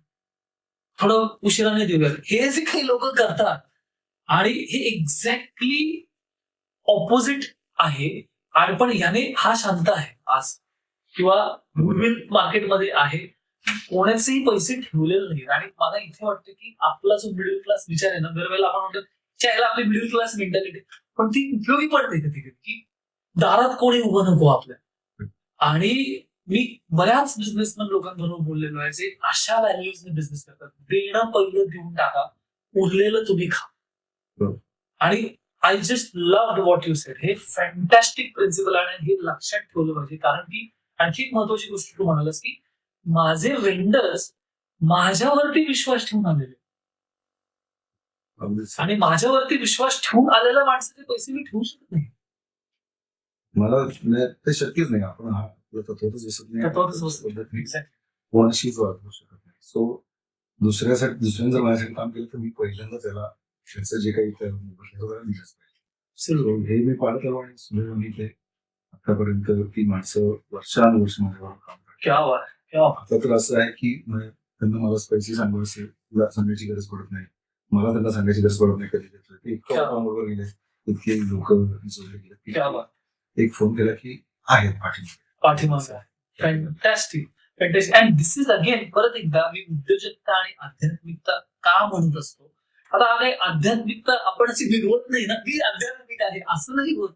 थोडं उशिराने देऊया हे जे काही लोक करतात आणि हे एक्झॅक्टली ऑपोजिट आहे. आणि पण ह्याने हा शांत आहे आज किंवा गुडविल मार्केटमध्ये आहे कोणाचेही पैसे ठेवलेले नाहीत. आणि मला इथे वाटतं की आपला जो मिडल क्लास विचार आहे ना दरवेळेला आपण म्हणतो त्याला आपली मिडल क्लास मेंटॅलिटी पण ती उपयोगी पडते कधी कधी की दारात कोणी उभं नको आपल्या. आणि मी बऱ्याच बिझनेसमॅन लोकांबरोबर बोललेलो आहे जे अशा व्हॅल्यूजने बिझनेस करतात. देणं पहिलं देऊन टाका उरलेलं तुम्ही खा. आणि I just love what you sed. हे फॅन्टॅस्टिक प्रिन्सिपल आहे आणि हे लक्षात ठेवलं पाहिजे. कारण की आणखी एक महत्वाची गोष्ट तू म्हणालास की माझे वेंडर्स माझ्यावरती विश्वास ठेवून आलेले आणि माझ्यावरती विश्वास ठेवून आलेल्या माणसाचे पैसे मी ठेवू शकत नाही. मला ते शक्यच नाही. आपण हा तत्वातच बसत नाही तत्वातच बसत पद्धतीने Exactly. कोणाशीच वागू शकत नाही. सो दुसऱ्याने जर माझ्यासाठी काम केलं तर मी पहिल्यांदा त्याला त्याचं जे काही दिलंच पाहिजे. हे मी पाळत आलो आणि सुदैवाने ते आतापर्यंत ती माणसं वर्षानुवर्ष माझ्यावर काम करतात. क्या बात, क्या बात. आता तर असं आहे की त्यांना मला पैसे सांगायचे तुला सांगायची गरज पडत नाही. मला त्यांना सांगायची गरज पडत नाही कधी देतोय ते इतकं कामावर गेले इतके लोक जोडले गेले क्या की बात. एक फोन केला की आहेत पाठीमागे fantastic fantastic. And this is again परत एकदा मी उद्योजकता आणि आध्यात्मिकता का म्हणत असतो. आता हा काही आध्यात्मिकता आपण अशी मिळवत नाही ना मी आध्यात्मिक आहे असं नाही होत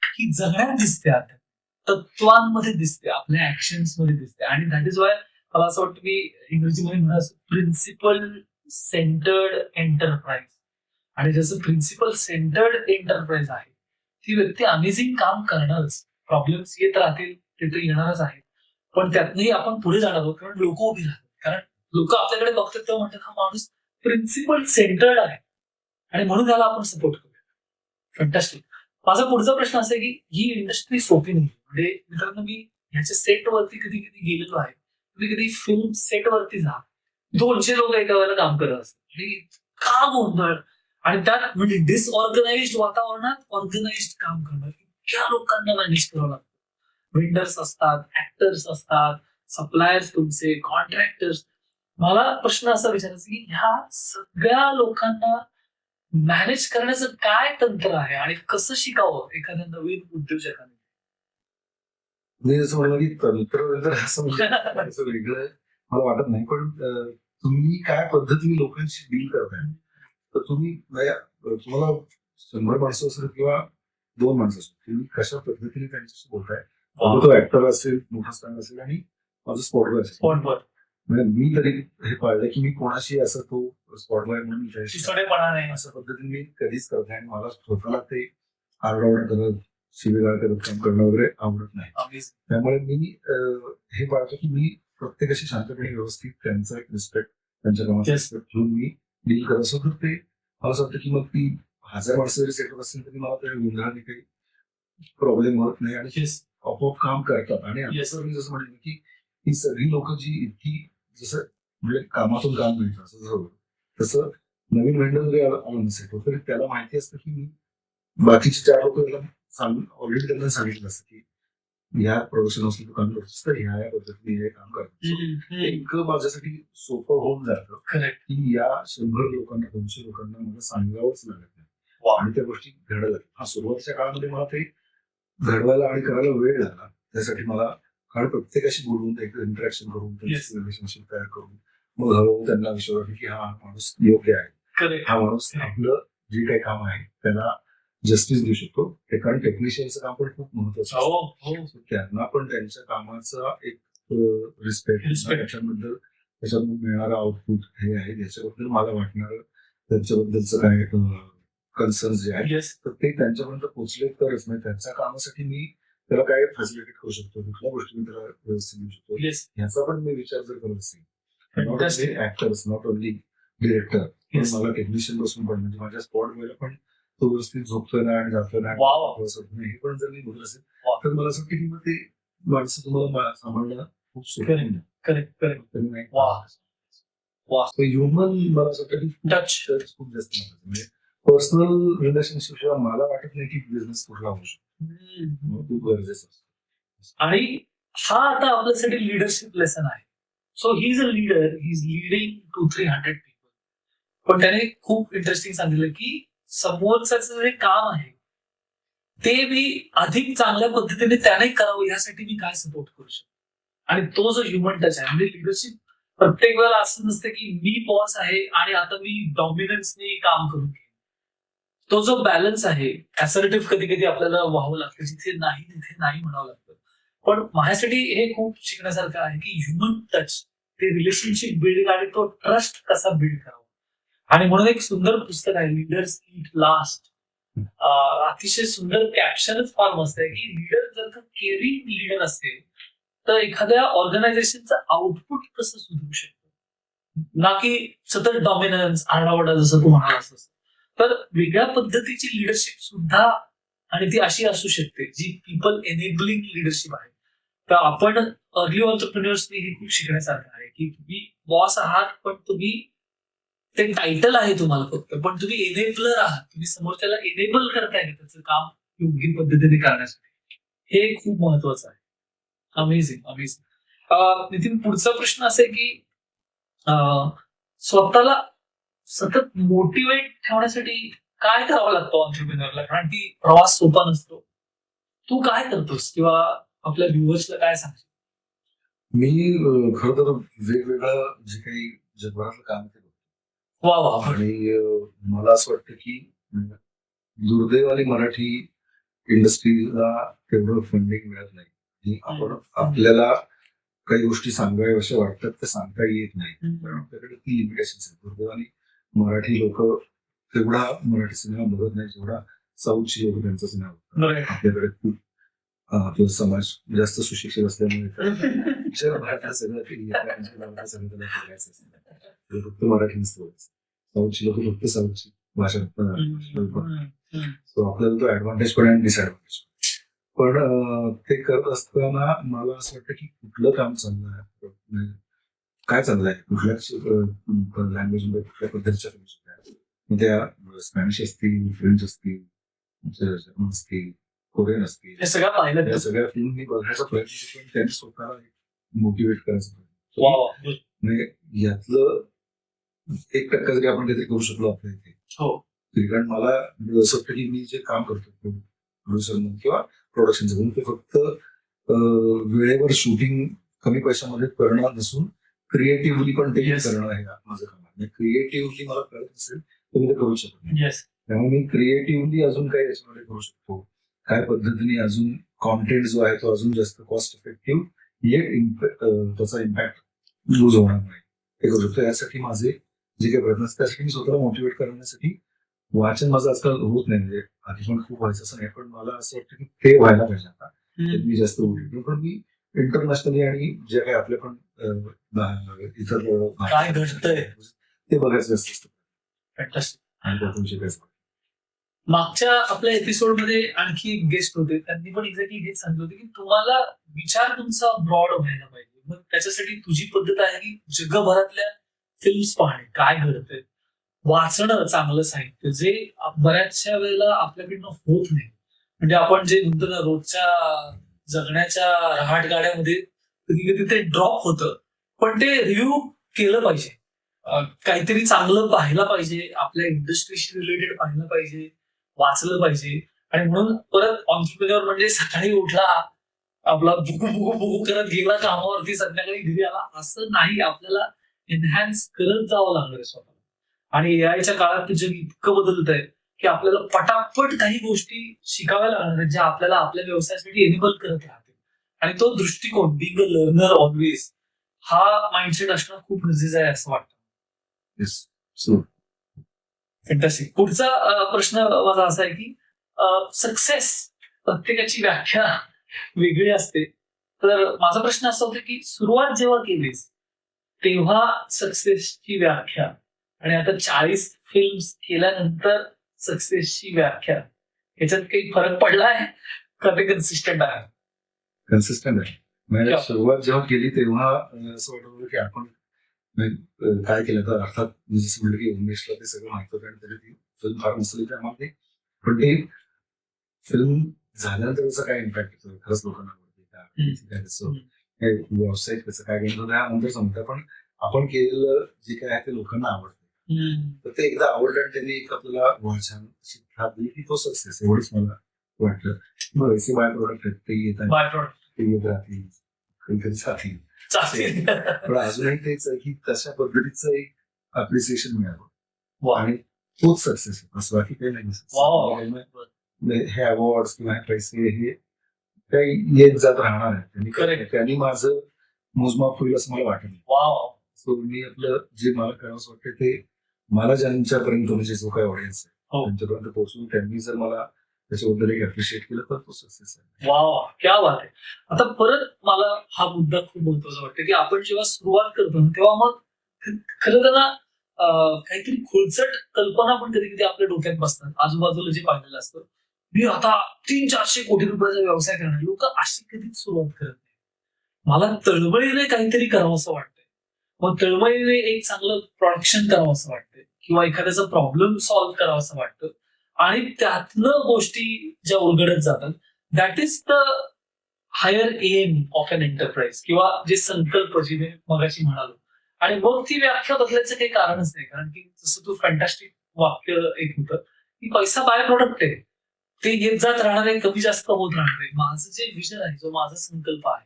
की जगण्यात दिसते आध्यात्मिक तत्वांमध्ये दिसते आपल्या ऍक्शन्स मध्ये दिसते. आणि दॅट इज वाय मला असं वाटतं की इंग्रजीमध्ये म्हणा प्रिन्सिपल सेंटर्ड एंटरप्राइज. आणि जसं प्रिन्सिपल सेंटर्ड एंटरप्राइज आहे ती व्यक्ती अमेझिंग काम करणारच. प्रॉब्लेम्स येत राहतील ते तर येणारच आहे पण त्यातनंही आपण पुढे जाणार आहोत कारण लोक उभी राहतात. कारण लोक आपल्याकडे बघतात तेव्हा म्हणतात हा माणूस प्रिन्सिपल सेंटर्ड आहे आणि म्हणून त्याला आपण सपोर्ट करूया. फॅन्टॅस्टिक. माझा पुढचा प्रश्न असा आहे की ही इंडस्ट्री सोपी नाही. म्हणजे मित्रांनो मी ह्याच्या सेटवरती कधी कधी गेलेलो आहे. कधी कधी फिल्म सेटवरती जा 200 लोक एका वेळेला काम करत असतात आणि का गोंधळ आणि त्यात म्हणजे डिसऑर्गनाइज्ड वातावरणात ऑर्गनाइज्ड काम करणं इतक्या लोकांना मॅनेज करावं लागतं. वेंडर्स असतात ऍक्टर्स असतात सप्लायर्स तुमचे कॉन्ट्रॅक्टर्स. मला प्रश्न असा विचारायचा की ह्या सगळ्या लोकांना मॅनेज करण्याचं काय तंत्र आहे आणि कसं शिकावं एखाद्या नवीन उद्योजकाने. मी जसं म्हणलं की तंत्र असं म्हणजे असं वेगळं मला वाटत नाही. पण तुम्ही काय पद्धतीने लोकांशी डील करताय तर तुम्हाला 100 माणसं असेल किंवा 2 माणसं असेल तुम्ही कशा पद्धतीने त्यांच्याशी बोलताय. तो ऍक्टर असेल मोठा स्टार असेल आणि माझं स्पॉटर असेल स्पॉटवर म्हणजे मी तरी हे पाळलं की मी कोणाशी असं तो स्पॉटलाईट म्हणून विचारायची चिचोडेपणा नाही. अशा पद्धतीने मी कधीच करत नाही आणि मला स्वतःला ते आरडाओरड करत शिवेगाळ करत काम करणं वगैरे आवडत नाही. Amazing. त्यामुळे मी हे पाळतो की मी प्रत्येकाशी शांतपणे व्यवस्थित त्यांचा एक रिस्पेक्ट त्यांच्या कामाचा Yes. रिस्पेक्ट घेऊन मी डील करत असतो. तर ते मला असं वाटतं की मग ती 1000 माणसं जरी सेटअप असतील तरी मला त्या गोंधळाने काही प्रॉब्लेम होत नाही आणि Yes. आपोआप काम करतात. आणि Yes. आता मी जसं म्हटलं की ही सगळी लोक जी इतकी जसं म्हणजे कामातून काम मिळतं असं जसं होतं, तसं नवीन व्हेंडर जरी आला नसेल तरी त्याला माहिती असतं की मी बाकीचे 4 लोक ऑलरेडी त्यांना सांगितलं असतं की ह्या प्रोडक्शन हाऊसमध्ये काम करतोस तर ह्या पद्धतीने हे काम करतो. एक माझ्यासाठी सोपं होऊन जातं Correct. की या 100 लोकांना 200 लोकांना मला सांगावंच लागत नाही Wow. आणि त्या गोष्टी घडत जातात. हा सुरुवातीच्या काळामध्ये मला ते घडवायला आणि करायला वेळ लागला. त्यासाठी मला कारण प्रत्येकाशी बोलून एक इंटरॅक्शन करून Yes. रिलेशनशिप तयार करून मग हळूहळू त्यांना विश्वास वाटला की हा माणूस योग्य आहे. Correct. हा माणूस आपलं जे काही काम आहे त्याला जस्टिस देऊ शकतो. ते कारण टेक्निशियनचं काम पण खूप महत्वाचं हो असतं. हो. So त्यांना पण त्यांच्या कामाचा एक रिस्पेक्ट Respect. त्याच्याबद्दल त्याच्यातून मिळणारं आउटपुट हे आहे याच्याबद्दल मला वाटणारं त्यांच्याबद्दलचं काय कन्सर्न जे आहे Yes. तर ते त्यांच्यापर्यंत पोहोचले तरच नाही त्यांच्या कामासाठी मी त्याला काय फॅसिलिटेट करू शकतो कुठल्या गोष्टी मी त्याला व्यवस्थित देऊ शकतो Yes. ह्याचा पण मी विचार जर करत असेल not Fantastic. Only actors not only director पण Yes. मला टेक्निशियन बसून पण म्हणजे माझ्या स्पॉट वेळेला पण तो व्यवस्थित झोपतोय ना आणि जातोय ना Wow. हे पण जर मी बघत असेल Wow. तर मला असं वाटतं की मग ते माणसं तुम्हाला सांभाळणं खूप सोपं Correct. होईल. Correct. Correct. तर नाही Wow. Wow. ह्युमन मला असं वाटतं की Touch. खूप जास्त महत्त्वाचं. म्हणजे पर्सनल रिलेशनशिप शिवाय मला वाटत नाही की बिझनेस कुठला होऊ शकतो. खूप गरजेचं असतं. आणि हा आता आपल्यासाठी लिडरशिप लेसन आहे. So he is a leader, he is leading 200-300 people. पण त्याने खूप इंटरेस्टिंग सांगितलं की समोरचं जे काम आहे ते मी अधिक चांगल्या पद्धतीने त्याने करावं यासाठी मी काय सपोर्ट करू शकतो. आणि तो जो ह्युमन टच आहे म्हणजे लिडरशिप प्रत्येक वेळेला असं नसतं की मी बॉस आहे आणि आता मी डॉमिनन्सने काम करून घेईन. तो जो बॅलन्स आहे असर्टिव्ह कधी कधी आपल्याला व्हावं लागतं जिथे नाही तिथे नाही म्हणावं लागतं. पण माझ्यासाठी हे खूप शिकण्यासारखं आहे की ह्युमन टच ते रिलेशनशिप बिल्डिंग आणि तो ट्रस्ट कसा बिल्ड करावा. आणि म्हणून एक सुंदर पुस्तक आहे लीडर्स ईट लास्ट. अतिशय सुंदर कॅप्शनच फार मस्त आहे की लीडर जर का केअरिंग लीडर असेल तर एखाद्या ऑर्गनायझेशनचं आउटपुट कसं सुधारू शकतो ना की सतत डॉमिनन्स आरडाओरडा जसं तू म्हणालास. तर वेगळ्या पद्धतीची लिडरशिप सुद्धा आणि ती अशी असू शकते जी पीपल एनेबलिंग लिडरशिप आहे. तर आपण अर्ली ऑन्टरप्रिन्युअर्सनी हे खूप शिकण्यासारखं आहे की तुम्ही बॉस आहात पण तुम्ही ते टायटल आहे तुम्हाला फक्त पण तुम्ही एनेबलर आहात. तुम्ही समोरच्याला एनेबल करताय का त्याचं काम योग्य पद्धतीने करण्यासाठी. हे खूप महत्वाचं आहे. Amazing amazing. नितीन पुढचा प्रश्न असा आहे की स्वतःला सतत मोटिवेट ठेवण्यासाठी काय करावं लागतं ऑन्टरप्रिनरला कारण की प्रवास सोपा नसतो. तू काय करतोस किंवा आपल्या व्ह्युअर्सला काय सांगशील? मी खरं तर वेगवेगळं जे काही जगभरातलं काम केलं वा वा. आणि मला असं वाटतं की दुर्दैवाने मराठी इंडस्ट्रीला तेवढं फंडिंग मिळत नाही की आपण आपल्याला काही गोष्टी सांगाव्याशा वाटतात ते सांगता येत नाही कारण आपल्याकडे ती लिमिटेशन्स आहेत. दुर्दैवाने मराठी लोक तेवढा मराठी सिनेमा बघत नाही जेवढा साऊथची लोक त्यांचा सिनेमा बघतात. आपल्याकडे खूप आपला समाज जास्त सुशिक्षित असल्यामुळे जगभरातलं सगळं ते येतं, सगळं त्याला बघायचं असतं. फक्त मराठी नसतं साऊथची लोक फक्त साऊथची भाषा सो आपल्याला तो ऍडव्हान्टेज पण आणि डिसएडव्हान्टेज पण ते करत असताना मला असं वाटतं की कुठलं काम चाललं आहे काय चाललंय कुठल्याच लँग्वेजमध्ये कुठल्या पद्धतीच्या फिल्म्स त्या स्पॅनिश असतील फ्रेंच असतील जर्मन असतील कोरियन असतील हे सगळं पाहिलं या सगळ्या फिल्म मी बघायचा प्रयत्न करतो आणि त्यांनी स्वतःला मोटिवेट करायचा वा वा. म्हणजे यातलं 1% जरी आपण काहीतरी करू शकलो आपल्या इथे हो. कारण मला असं वाटतं की मी जे काम करतो प्रोड्युसर म्हणून किंवा प्रोडक्शनचं म्हणून ते फक्त वेळेवर शूटिंग कमी पैशामध्ये करणं नसून क्रिएटिव्हली पण ते Yes. करणं हे माझं काम आहे. क्रिएटिव्हली मला कळत असेल तर मी ते करू शकत नाही. येस. त्यामुळे मी क्रिएटिव्हली अजून काही याच्यामध्ये करू शकतो काय पद्धतीने अजून कॉन्टेंट जो आहे तो अजून जास्त कॉस्ट इफेक्टिव्ह येट त्याचा इम्पॅक्ट लूज होणार नाही हे करू शकतो. यासाठी माझे जे काही प्रयत्न असतात त्यासाठी मी स्वतःला मोटिवेट करण्यासाठी वाचन माझं आजकाल होत नाही. म्हणजे आधी पण खूप व्हायचं असं नाही, पण मला असं वाटतं की ते व्हायला पाहिजे आता. तर मी जास्त मोटिवेट पण मी इंटरनॅशनली आणि जे काही आपले पण इतर काय घडतंय ते बघायचं जास्त असतं Fantastic. आणि त्यातून शिकायचं. मागच्या आपल्या एपिसोडमध्ये आणखी एक गेस्ट होते, त्यांनी पण एक्झॅक्टली हेच सांगितलं होतं की तुम्हाला विचार तुमचा ब्रॉड व्हायला पाहिजे. मग त्याच्यासाठी तुझी पद्धत आहे की जगभरातल्या फिल्म्स पाहणे, काय घडतंय, वाचणं चांगलं साहित्य, जे बऱ्याचशा वेळेला आपल्याकडनं होत नाही. म्हणजे आपण जे म्हणतो ना रोजच्या जगण्याच्या रहाटगाड्यामध्ये कधी कधी ते ड्रॉप होतं, पण ते रिव्ह्यू केलं पाहिजे. काहीतरी चांगलं पाहायला पाहिजे, आपल्या इंडस्ट्रीशी रिलेटेड पाहिलं पाहिजे, वाचलं पाहिजे. आणि म्हणून परत ऑन्टरप्रिन्युअर म्हणजे सकाळी उठला, आपला बुकू करत गेला कामावरती, संध्याकाळी घरी आला असं नाही. आपल्याला एनहॅन्स करत जावं लागणार स्वतःला. आणि एआयच्या काळात जग इतकं बदलत आहे की आपल्याला पटापट काही गोष्टी शिकाव्या लागणार आहेत, ज्या आपल्याला आपल्या व्यवसायासाठी एनेबल करत राहतील. आणि तो दृष्टिकोन, बिंग अ लर्नर ऑलवेज, हा माइंडसेट असणं खूप गरजेचं आहे असं वाटतं. Yes. So, fantastic. पुढचा प्रश्न माझा असा आहे की सक्सेस प्रत्येकाची व्याख्या वेगळी असते. तर माझा प्रश्न असा होता की सुरुवात जेव्हा केलीस तेव्हा सक्सेसची व्याख्या आणि आता 40 फिल्म्स केल्यानंतर सक्सेसची व्याख्या, याच्यात काही फरक पडलाय का ते कन्सिस्टंट आहे? कन्सिस्टंट आहे. म्हणजे Yeah. सुरुवात जेव्हा केली तेव्हा असं वाटत होतं की आपण काय केलं तर अर्थात मी जसं म्हटलं की उमेशला ते सगळं माहित होतं आणि तरी ती फिल्म फार नसली त्यामध्ये, पण ते फिल्म झाल्यानंतर त्याचा काय इम्पॅक्ट येतो खरंच लोकांना आवडते का, काय त्याचं काय व्यावसायिक त्याचं काय घेणं त्यानंतर समजतं. पण आपण केलेलं जे काय आहे ते लोकांना आवडतं. तर ते एकदा आवडलं आणि त्यांनी एक आपल्याला छान शिक्षा दिली की तो सक्सेस, एवढंच मला वाटलं. मग असे बाय प्रोडक्ट आहेत ते येतात, बाय प्रॉडक्ट ते येत राहतील, कधी कधी जातील. पण अजूनही तेच आहे की तशा पद्धतीचं एक अप्रिसिएशन मिळावं आणि तोच सक्सेस आहे, असं बाकी काही नाही. हे अवॉर्ड किंवा हे पैसे हे काही येत जात राहणार आहे. Correct. त्यांनी माझं मोजमाप होईल असं मला वाटत नाही. वाव. सो मी आपलं जे मला करावंसं वाटतं ते मला ज्यांच्यापर्यंत म्हणजे जो काही ऑडियन्स आहे हो. त्यांच्यापर्यंत पोहोचून त्यांनी जर मला त्याच्याबद्दल एक अप्रिशिएट केलं तर तो सक्सेस आहे. वा, क्या बात आहे. आता परत मला हा मुद्दा खूप महत्वाचा वाटतं की आपण जेव्हा सुरुवात करतो ना, तेव्हा मग खरं तर ना काहीतरी खोलचट कल्पना पण कधी कधी आपल्या डोक्यात बसतात. आजूबाजूला जे पाहिलेलं असतं, मी आता 300-400 कोटी रुपयाचा व्यवसाय करणार. लोक अशी कधीच सुरुवात करत नाही. मला तळमळीने काहीतरी करावं असं वाटतंय. मग तळमळीने एक चांगलं प्रोडक्शन करावं असं वाटतंय किंवा एखाद्याचा प्रॉब्लेम सॉल्व्ह करावा असं वाटतं. आणि त्यातनं गोष्टी ज्या उलगडत जातात, that is the higher aim of an enterprise किंवा जे संकल्प जे मी मगाशी म्हणालो. आणि मग ती व्याख्या बदलायचं काही कारणच नाही, कारण की जसं तू फॅन्टास्टिक वाक्य एक होतं की पैसा बाय प्रोडक्ट आहे, ते येत जात राहणार आहे, कमी जास्त होत राहणार आहे. माझं जे विजन आहे, जो माझा संकल्प आहे,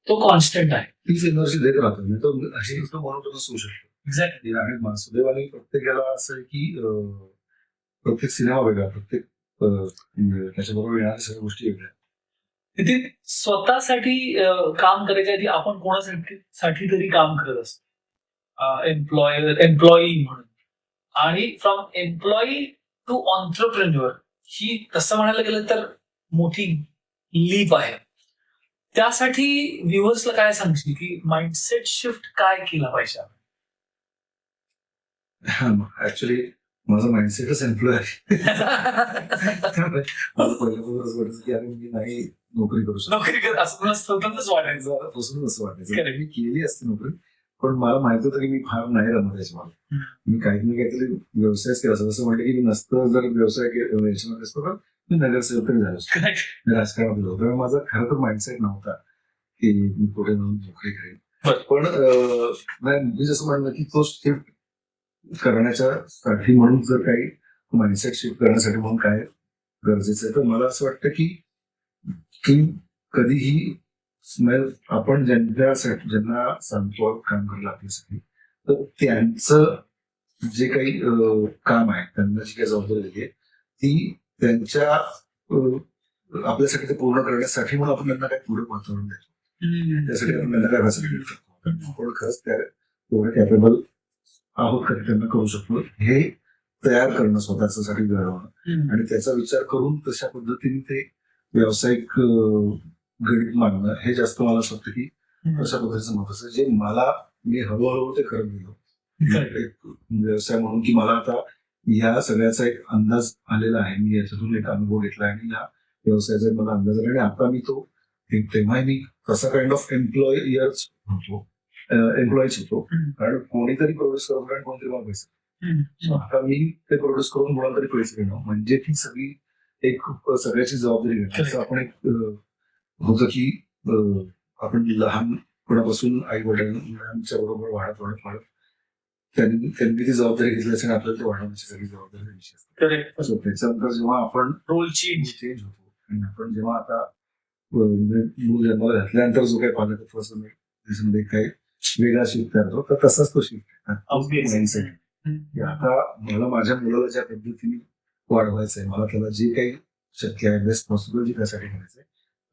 तो कॉन्स्टंट आहे. तीच एनर्जी देत राहतो. नाही तर अशी मोनोटोनस होऊ शकतो. एक्झॅक्टली. आणि सुदैवाने प्रत्येकाला असं आहे की प्रत्येक सिनेमा वेगळा, प्रत्येक त्याच्याबरोबर येणाऱ्या सगळ्या गोष्टी वेगळ्या. तिथे स्वतःसाठी काम करायच्या आधी आपण कोणासाठी तरी काम करत असतो, एम्प्लॉई म्हणून. आणि फ्रॉम एम्प्लॉई टू ऑन्टरप्रेन्युअर ही तसं म्हणायला गेलं तर मोठी लीप आहे. त्यासाठी व्ह्युअर्सला काय सांगशील की माइंडसेट शिफ्ट काय केला पाहिजे? ऍक्च्युली माझा माइंडसेटच एम्प्लॉय आहे. मला पहिल्यापासूनच वाटायचं की अरे मी नाही नोकरी करू शकतो. नोकरी करत असं स्वतःच वाटायचं. पासून असं वाटायचं Correct. मी केली असती नोकरी, पण मला माहित होतं की मी फार नाही राहणार त्याच्यामध्ये. मी काही ना काहीतरी व्यवसायच केला असं म्हटलं की मी नसतं जर व्यवसाय याच्यामध्ये असतो तर मी नगरसेवक तरी झालो असतो, मी राजकारणात होतो. त्यामुळे माझा खरं तर माइंडसेट नव्हता की मी पुढे जाऊन नोकरी करेन. पण मी जसं म्हणलं की तो शिफ्ट करण्याच्या साठी म्हणून जर काही माइंडसेट शिफ्ट करण्यासाठी म्हणून काय गरजेचं आहे, तर मला असं वाटतं की कधीही आपण ज्यांना सांगतो काम करायला आपल्यासाठी, तर त्यांचं जे काही काम आहे, त्यांना जी काही जबाबदारी दिली आहे ती त्यांच्या आपल्यासाठी ते पूर्ण करण्यासाठी म्हणून आपण त्यांना काही पूरक वातावरण देतो. त्यासाठी आपण त्यांना काय फॅसिलिटी करतो. आपण खरंच तेवढे कॅपेबल आहोत का त्यांना करू शकतो हे तयार करणं स्वतःसाठी घडवणं आणि त्याचा विचार करून तशा पद्धतीने ते व्यावसायिक गणित मांडणं हे जास्त मला असं वाटतं की अशा पद्धतीचं महत्वाचं आहे. जे मी हळूहळू ते करत गेलो एक व्यवसाय म्हणून की मला आता ह्या सगळ्याचा एक अंदाज आलेला आहे. मी याच्यातून एक अनुभव घेतला आणि ह्या व्यवसायाचा मला अंदाज आला आणि आता मी तो तेव्हा मी कसा काइंड ऑफ एम्प्लॉईज होतो कारण कोणीतरी प्रोड्यूस करतो आणि कोणीतरी मला पैसे आता मी ते प्रोड्यूस करून कोणाला तरी पैसे घेणं म्हणजे ती सगळी एक सगळ्याची जबाबदारी घेणं असं आपण एक होतं की आपण लहानपणापासून आई वडिलांच्या बरोबर वाढत त्यांनी ती जबाबदारी घेतली असेल आपल्याला ते वाढवण्याची सगळी जबाबदारी त्यांची असते. त्याच्यानंतर जेव्हा आपण रोल चेंज होतो आणि आपण जेव्हा आता मूल जन्माला घातल्यानंतर जो काही पालकत्व असं त्याच्यामध्ये काही वेगळा शिफ्ट तयार होतो तर तसाच तो शिफ्ट आहे. आता मला माझ्या मुलाला ज्या पद्धतीने वाढवायचं आहे मला त्याला जे काही शक्य आहे बेस्ट पॉसिबल जे त्यासाठी करायचंय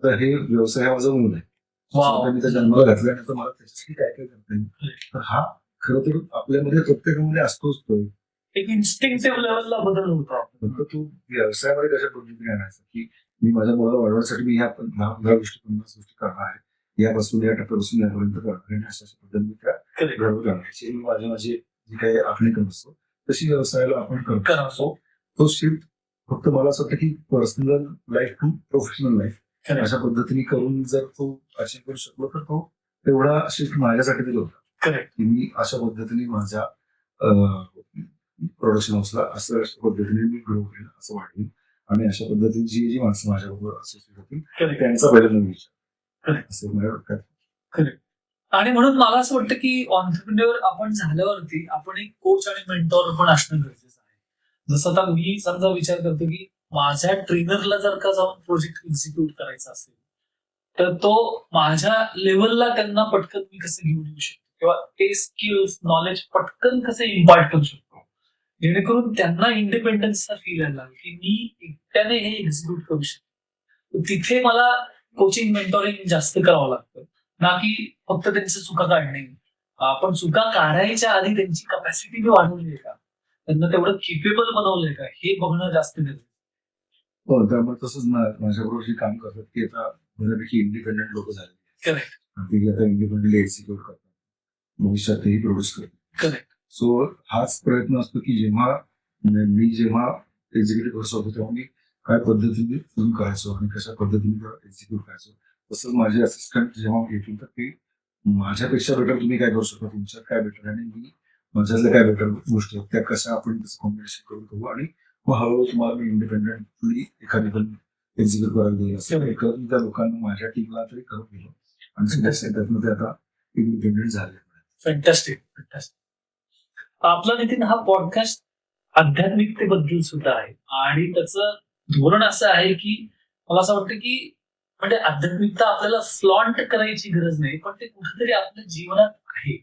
तर हे व्यवसाय हा माझा मूल आहे. मी त्या जन्माला घातल्यानंतर मला त्याच्यासाठी काय काय करता येईल तर हा खरं तर आपल्यामध्ये प्रत्येकामध्ये असतोच तो एक इन्स्टिंक्टिव्ह लेवलला बदल होतो. फक्त तू व्यवसायामध्ये कशा पद्धतीने आणायचं की मी माझ्या मुलाला वाढवण्यासाठी मी ह्या 10-15 गोष्टी 50 गोष्टी करणार आहे यापासून या टप्प्यापासून यापर्यंत करणार आहे आणि अशा पद्धतीने त्या घडवून करण्याची मी माझी जी काही आखणी करत असतो तशी व्यवसायाला आपण करत असतो. तो शिफ्ट फक्त मला असं वाटतं की personal life to professional life अशा पद्धतीने करून जर तो अचीव करू शकलो तर तो तेवढा शिफ्ट माझ्यासाठी दिला होता की मी अशा पद्धतीने माझ्या प्रोडक्शन हाऊसला अशा पद्धतीने मी ग्रो केलं असं वाटेल आणि अशा पद्धतीने जी माणसं माझ्याबरोबर असोसिएट होतील त्यांचा पहिल्यांदा विचार असं मला वाटतं. आणि म्हणून मला असं वाटतं की ऑन्टरप्रिन्युअर आपण झाल्यावरती आपण एक कोच आणि मेंटॉर पण असणं गरजेचं आहे. जसं आता मी समजा विचार करतो की माझ्या ट्रेनरला जर का जाऊन प्रोजेक्ट एक्झिक्यूट करायचा असेल तर तो माझ्या लेवलला त्यांना पटकन मी कसं घेऊन येऊ शकतो किंवा ते स्किल्स नॉलेज पटकन कसे इम्पार्ट करू शकतो जेणेकरून त्यांना इंडिपेंडन्सचा फील यायला लागेल की मी एकट्याने हे एक्झिक्यूट करू शकतो. तिथे मला कोचिंग मेंटॉरिंग जास्त करावं लागतं ना की फक्त त्यांच्या चुका काढणे. आपण चुका काढायच्या आधी त्यांची कपॅसिटी मी वाढवली आहे का त्यांना तेवढं केपेबल बनवलंय का हे बघणं जास्त गरजेचं. हो त्यामुळे तसंच माझ्याबरोबर जे काम करतात की आता बऱ्यापैकी इंडिपेंडंट लोक झाले आता इंडिपेंडेंटली एक्झिक्यूट करतात भविष्यातही प्रोड्यूस करतात. सो हाच प्रयत्न असतो की जेव्हा एक्झिक्युटिव्ह करत होतो तेव्हा मी काय पद्धतीने फिल्म करायचो आणि कशा पद्धतीने एक्झिक्यूट करायचो तसंच माझे असिस्टंट जेव्हा येतील तर ते माझ्यापेक्षा बेटर तुम्ही काय करू शकता तुमच्यात काय बेटर आणि मी माझ्यातल्या काय बेटर गोष्टी आहेत त्या कशा आपण त्याचं कॉम्बिनेशन करून करू आणि मग हळूहळू तुम्हाला मी इंडिपेंडेंटली एखादी फिल्म एक्झिक्यूट करायला देईल असं करून त्या लोकांना माझ्या टीमला तरी करून दिलं आणि त्यातनं ते आता इंडिपेंडेंट झाले. फॅन्टॅस्टिक. आपला नितीन हा पॉडकास्ट आध्यात्मिकतेबद्दल सुद्धा आहे आणि त्याचं धोरण असं आहे की मला असं वाटतं की म्हणजे आध्यात्मिकता आपल्याला फ्लॉन्ट करायची गरज नाही पण ते कुठेतरी आपल्या जीवनात आहे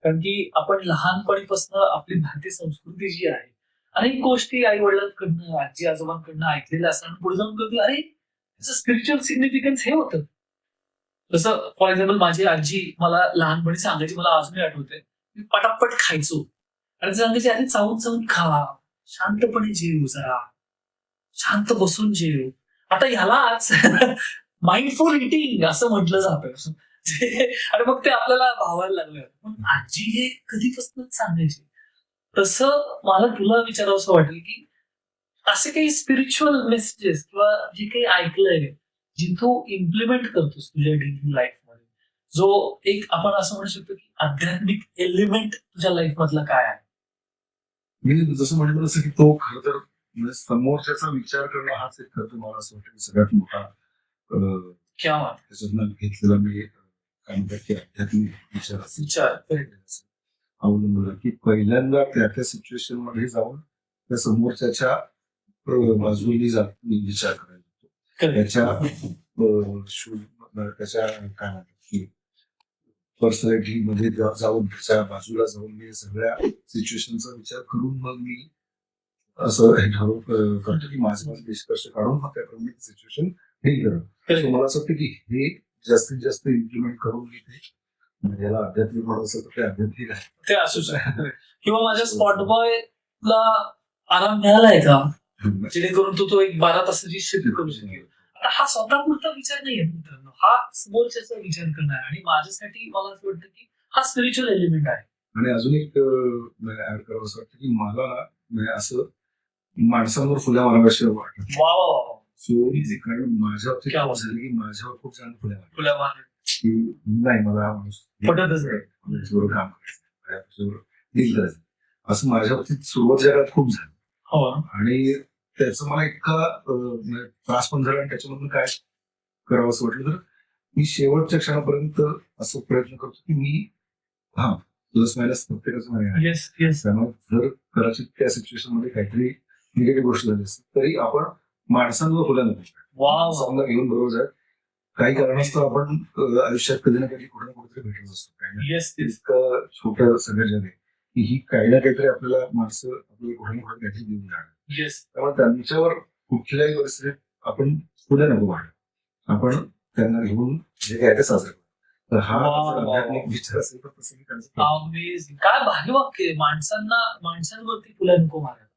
कारण की आपण लहानपणीपासून आपली भारतीय संस्कृती जी आहे अनेक गोष्टी आई वडिलांकडनं आजी आजोबांकडनं ऐकलेल्या असताना पुढे जाऊन कधी अरे त्याचं स्पिरिच्युअल सिग्निफिकन्स हे होतं. जसं फॉर एक्झाम्पल माझी आजी मला लहानपणी सांगायची मला अजूनही आठवते मी पटापट खायचो आणि सांगायचे अरे चावून चावून खा शांतपणे जेव जरा शांत बसून जेव. आता ह्यालाच माइंडफुल इटिंग असं म्हटलं जातं आणि मग ते आपल्याला भावायला लागलं. पण आजी हे कधीपासूनच सांगायची. तसं मला तुला विचारावं असं वाटेल की असे काही स्पिरिच्युअल मेसेजेस किंवा जे काही ऐकलंय जे तू इम्प्लिमेंट करतोस तुझ्या डेली लाईफ मध्ये जो एक आपण असं म्हणू शकतो की आध्यात्मिक एलिमेंट तुझ्या लाईफ मधला काय आहे. मी जसं म्हटलं तसं की तो खरं तर समोरच्याचा विचार करणं हाच एक खरं तर मला असं वाटतं की सगळ्यात मोठा त्याच्यातनं घेतलेला मी काय म्हणतात की आध्यात्मिक विचार अवलंबून की पहिल्यांदा त्या सिच्युएशन मध्ये जाऊन त्या समोरच्याच्या बाजूनी विचार करायला त्याच्या काय म्हणतात की पर्सनॅलिटी मध्ये जाऊन त्याच्या बाजूला जाऊन मी सगळ्या सिच्युएशनचा विचार करून मग मी असं हे करतो की माझे निष्कर्ष काढून मग त्याप्रमाणे सिच्युएशन हे करत. मला असं वाटतं की हे जास्तीत जास्त इम्प्लिमेंट करून मी ते म्हणजे याला आध्यात्मिक म्हणत असेल तर ते आध्यात्मिक आहे. ते असू शकतं किंवा माझ्या स्पॉट बॉयला आराम मिळालाय का जेणेकरून तो एक 12 तासाची शिफ्ट करू शकेल. आता हा स्वतः पुरता विचार नाही आहे मित्रांनो, हा समोरच्याचा विचार करणं आहे. आणि माझ्यासाठी मला असं वाटतं की हा स्पिरिच्युअल एलिमेंट आहे. आणि अजून एक ऍड करावं असं वाटतं की मला ना म्हणजे असं माणसांवर फुल्या माराव्याशिवाय वाटत. वा वा वा. सो कारण माझ्या बाबतीत क्या काय बात. झालं की माझ्यावर खूप जण फुल्या मारल्या फुल्या मारल्या. की नाही मला हा माणूस पटतच नाही. माझ्याबरोबर काम करायचं माझ्याबरोबर डील करायचं असं माझ्या बाबतीत सुरुवातीच्या काळात खूप झालं. हो. आणि त्याचं मला इतका म्हणजे त्रास पण झाला आणि त्याच्यामधून काय करावं असं वाटलं तर मी शेवटच्या क्षणापर्यंत असं प्रयत्न करतो की मी प्लस मायनस प्रत्येकाचं नाही आहे. Yes yes. त्यामुळे जर कदाचित त्या सिच्युएशन मध्ये काहीतरी निगेटिव्ह गोष्ट झाली असेल तरी आपण माणसांवर फुल्या नको वा वा. समजा घेऊन बरोबर जात काही कारणास्तव आपण आयुष्यात कधी ना कधी कुठे ना कुठेतरी भेटत असतो. काही ना येस येस. इतकं छोटं सगळं जग आहे की ही काही ना काहीतरी आपल्याला माणसं आपल्याला कुठे ना कुठे काहीतरी देऊन जाणार. येस. त्यामुळे त्यांच्यावर कुठल्याही परिस्थितीत आपण फुले नको वाढ आपण त्यांना घेऊन जे काय ते साजरं करू. तर हा वा, जर वा. आध्यात्मिक विचार असेल तर तसं मी करायचं. अमेझिंग. काय भारी वाक्य आहे. माणसांवरती फुल्या नको मारायला.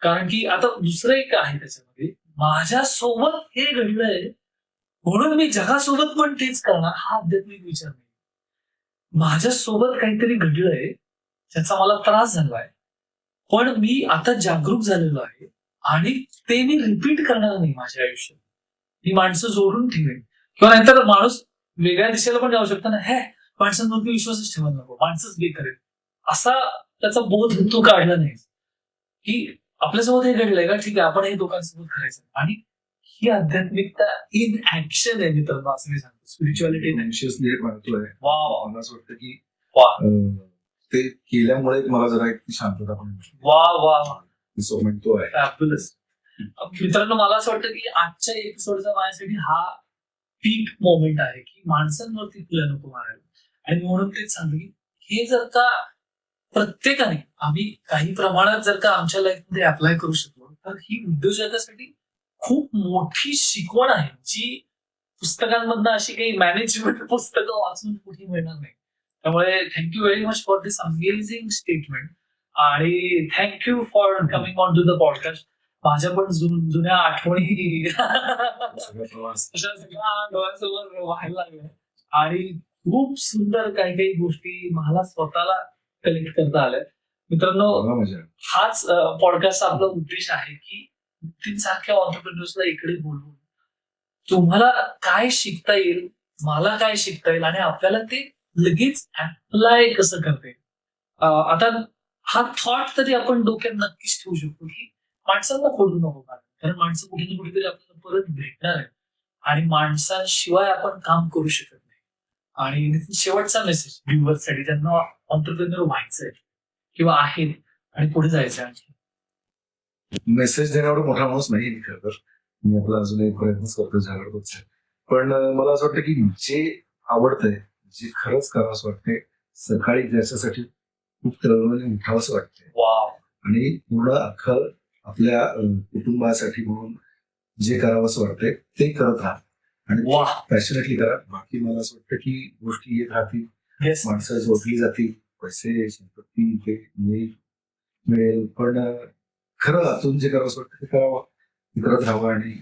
कारण की आता दुसरं एक आहे त्याच्यामध्ये, माझ्यासोबत हे घडलंय म्हणून मी जगासोबत पण तेच करणार, हा आध्यात्मिक विचार नाही. माझ्यासोबत काहीतरी घडलंय ज्याचा मला त्रास झालाय, पण मी आता जागरूक झालेलो आहे आणि ते मी रिपीट करणार नाही माझ्या आयुष्यात. ही माणसं जोडून ठेवेन. किंवा नाहीतर माणूस वेगळ्या दिशेला पण जाऊ शकतो ना, हे माणसांवरती विश्वासच ठेवायला नको, माणसंच बे करेल, असा त्याचा बोध तू काढला नाही की आपल्यासोबत हे घडलंय का, ठीक आहे आपण हे लोकांसोबत करायचं. आणि ही आध्यात्मिकता इन ऍक्शन आहे मित्रांनो, असं मी सांगतो. Spirituality in action. अँशियसली हे पाहतोय वा मला असं वाटतं की वा ते केल्यामुळे मला जरा एक ती शांतता पण मिळते. वा वा वा. सो म्हणतो आहे फॅब्युलस. मित्रांनो मला असं वाटतं की आजच्या एपिसोडचा माझ्यासाठी हा पीक मोमेंट आहे की माणसांवरती फुल्या नको मारायला. आणि म्हणून तेच सांगतो की हे जर का प्रत्येकाने आम्ही काही प्रमाणात जर का आमच्या लाईफमध्ये अप्लाय करू शकलो तर ही उद्योजकासाठी खूप मोठी शिकवण आहे, जी पुस्तकांमधनं अशी काही मॅनेजमेंट पुस्तकं वाचून कुठे मिळणार नाही. त्यामुळे thank you very much for this amazing statement आणि thank you for coming on to the podcast. माझ्या पण जुन्या आठवणी सगळा प्रवास अशा सगळ्या डोळ्यासमोर व्हायला लागल्या आणि खूप सुंदर काही काही गोष्टी मला स्वतःला कलेक्ट करता आल्या. मित्रांनो मला मजा आली. हाच पॉडकास्टचा आपला उद्देश आहे की सारख्या ऑन्टरप्रिन्युअर्सला इकडे बोलवून तुम्हाला काय शिकता येईल, मला काय शिकता येईल आणि आपल्याला ते लगेच अप्लाय कसं करता येईल. आता हा थॉट तरी आपण डोक्यात नक्कीच ठेवू शकतो की माणसांना खोडू नको, कारण माणसं कुठे ना कुठेतरी आपल्याला परत भेटणार आहे आणि माणसांशिवाय आपण काम करू शकत नाही. आणि शेवटचा मेसेज व्ह्युअर्ससाठी ज्यांना ऑन्टरप्रिन्युअर व्हायचंय किंवा आहेत आणि पुढे जायचं आहे. मेसेज देण्यावर मोठा माणूस नाही मी खरं तर. मी आपला अजून एक प्रयत्न करतो जागरूकच आहे. पण मला असं वाटतं की जे आवडतंय जे खरंच करावं असं वाटतंय सकाळी त्याच्यासाठी खूप तळमळीने उठावंसं वाटतंय वाव. आणि पूर्ण अख्खं आपल्या कुटुंबासाठी म्हणून जे करावं असं वाटतंय ते करत राहा आणि वा. पॅशनेटली करा. बाकी मला असं वाटतं की गोष्टी येत राहतील, येस. माणसं जोडली जातील, पैसे संपत्ती ते येईल मिळेल, पण खरं आतून जे करावं असं वाटतं ते करावं, ते करत राहावं आणि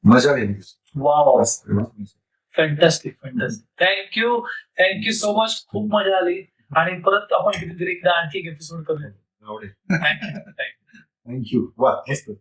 मजा घ्यावी. वाव. बस एवढंच. Fantastic fantastic. Thank you so much. खूप मजा आली आणि परत आपण कितीतरी एकदा आणखी एक एपिसोड करूया. आवडेल. थँक्यू. थँक्यू. वा मस्त.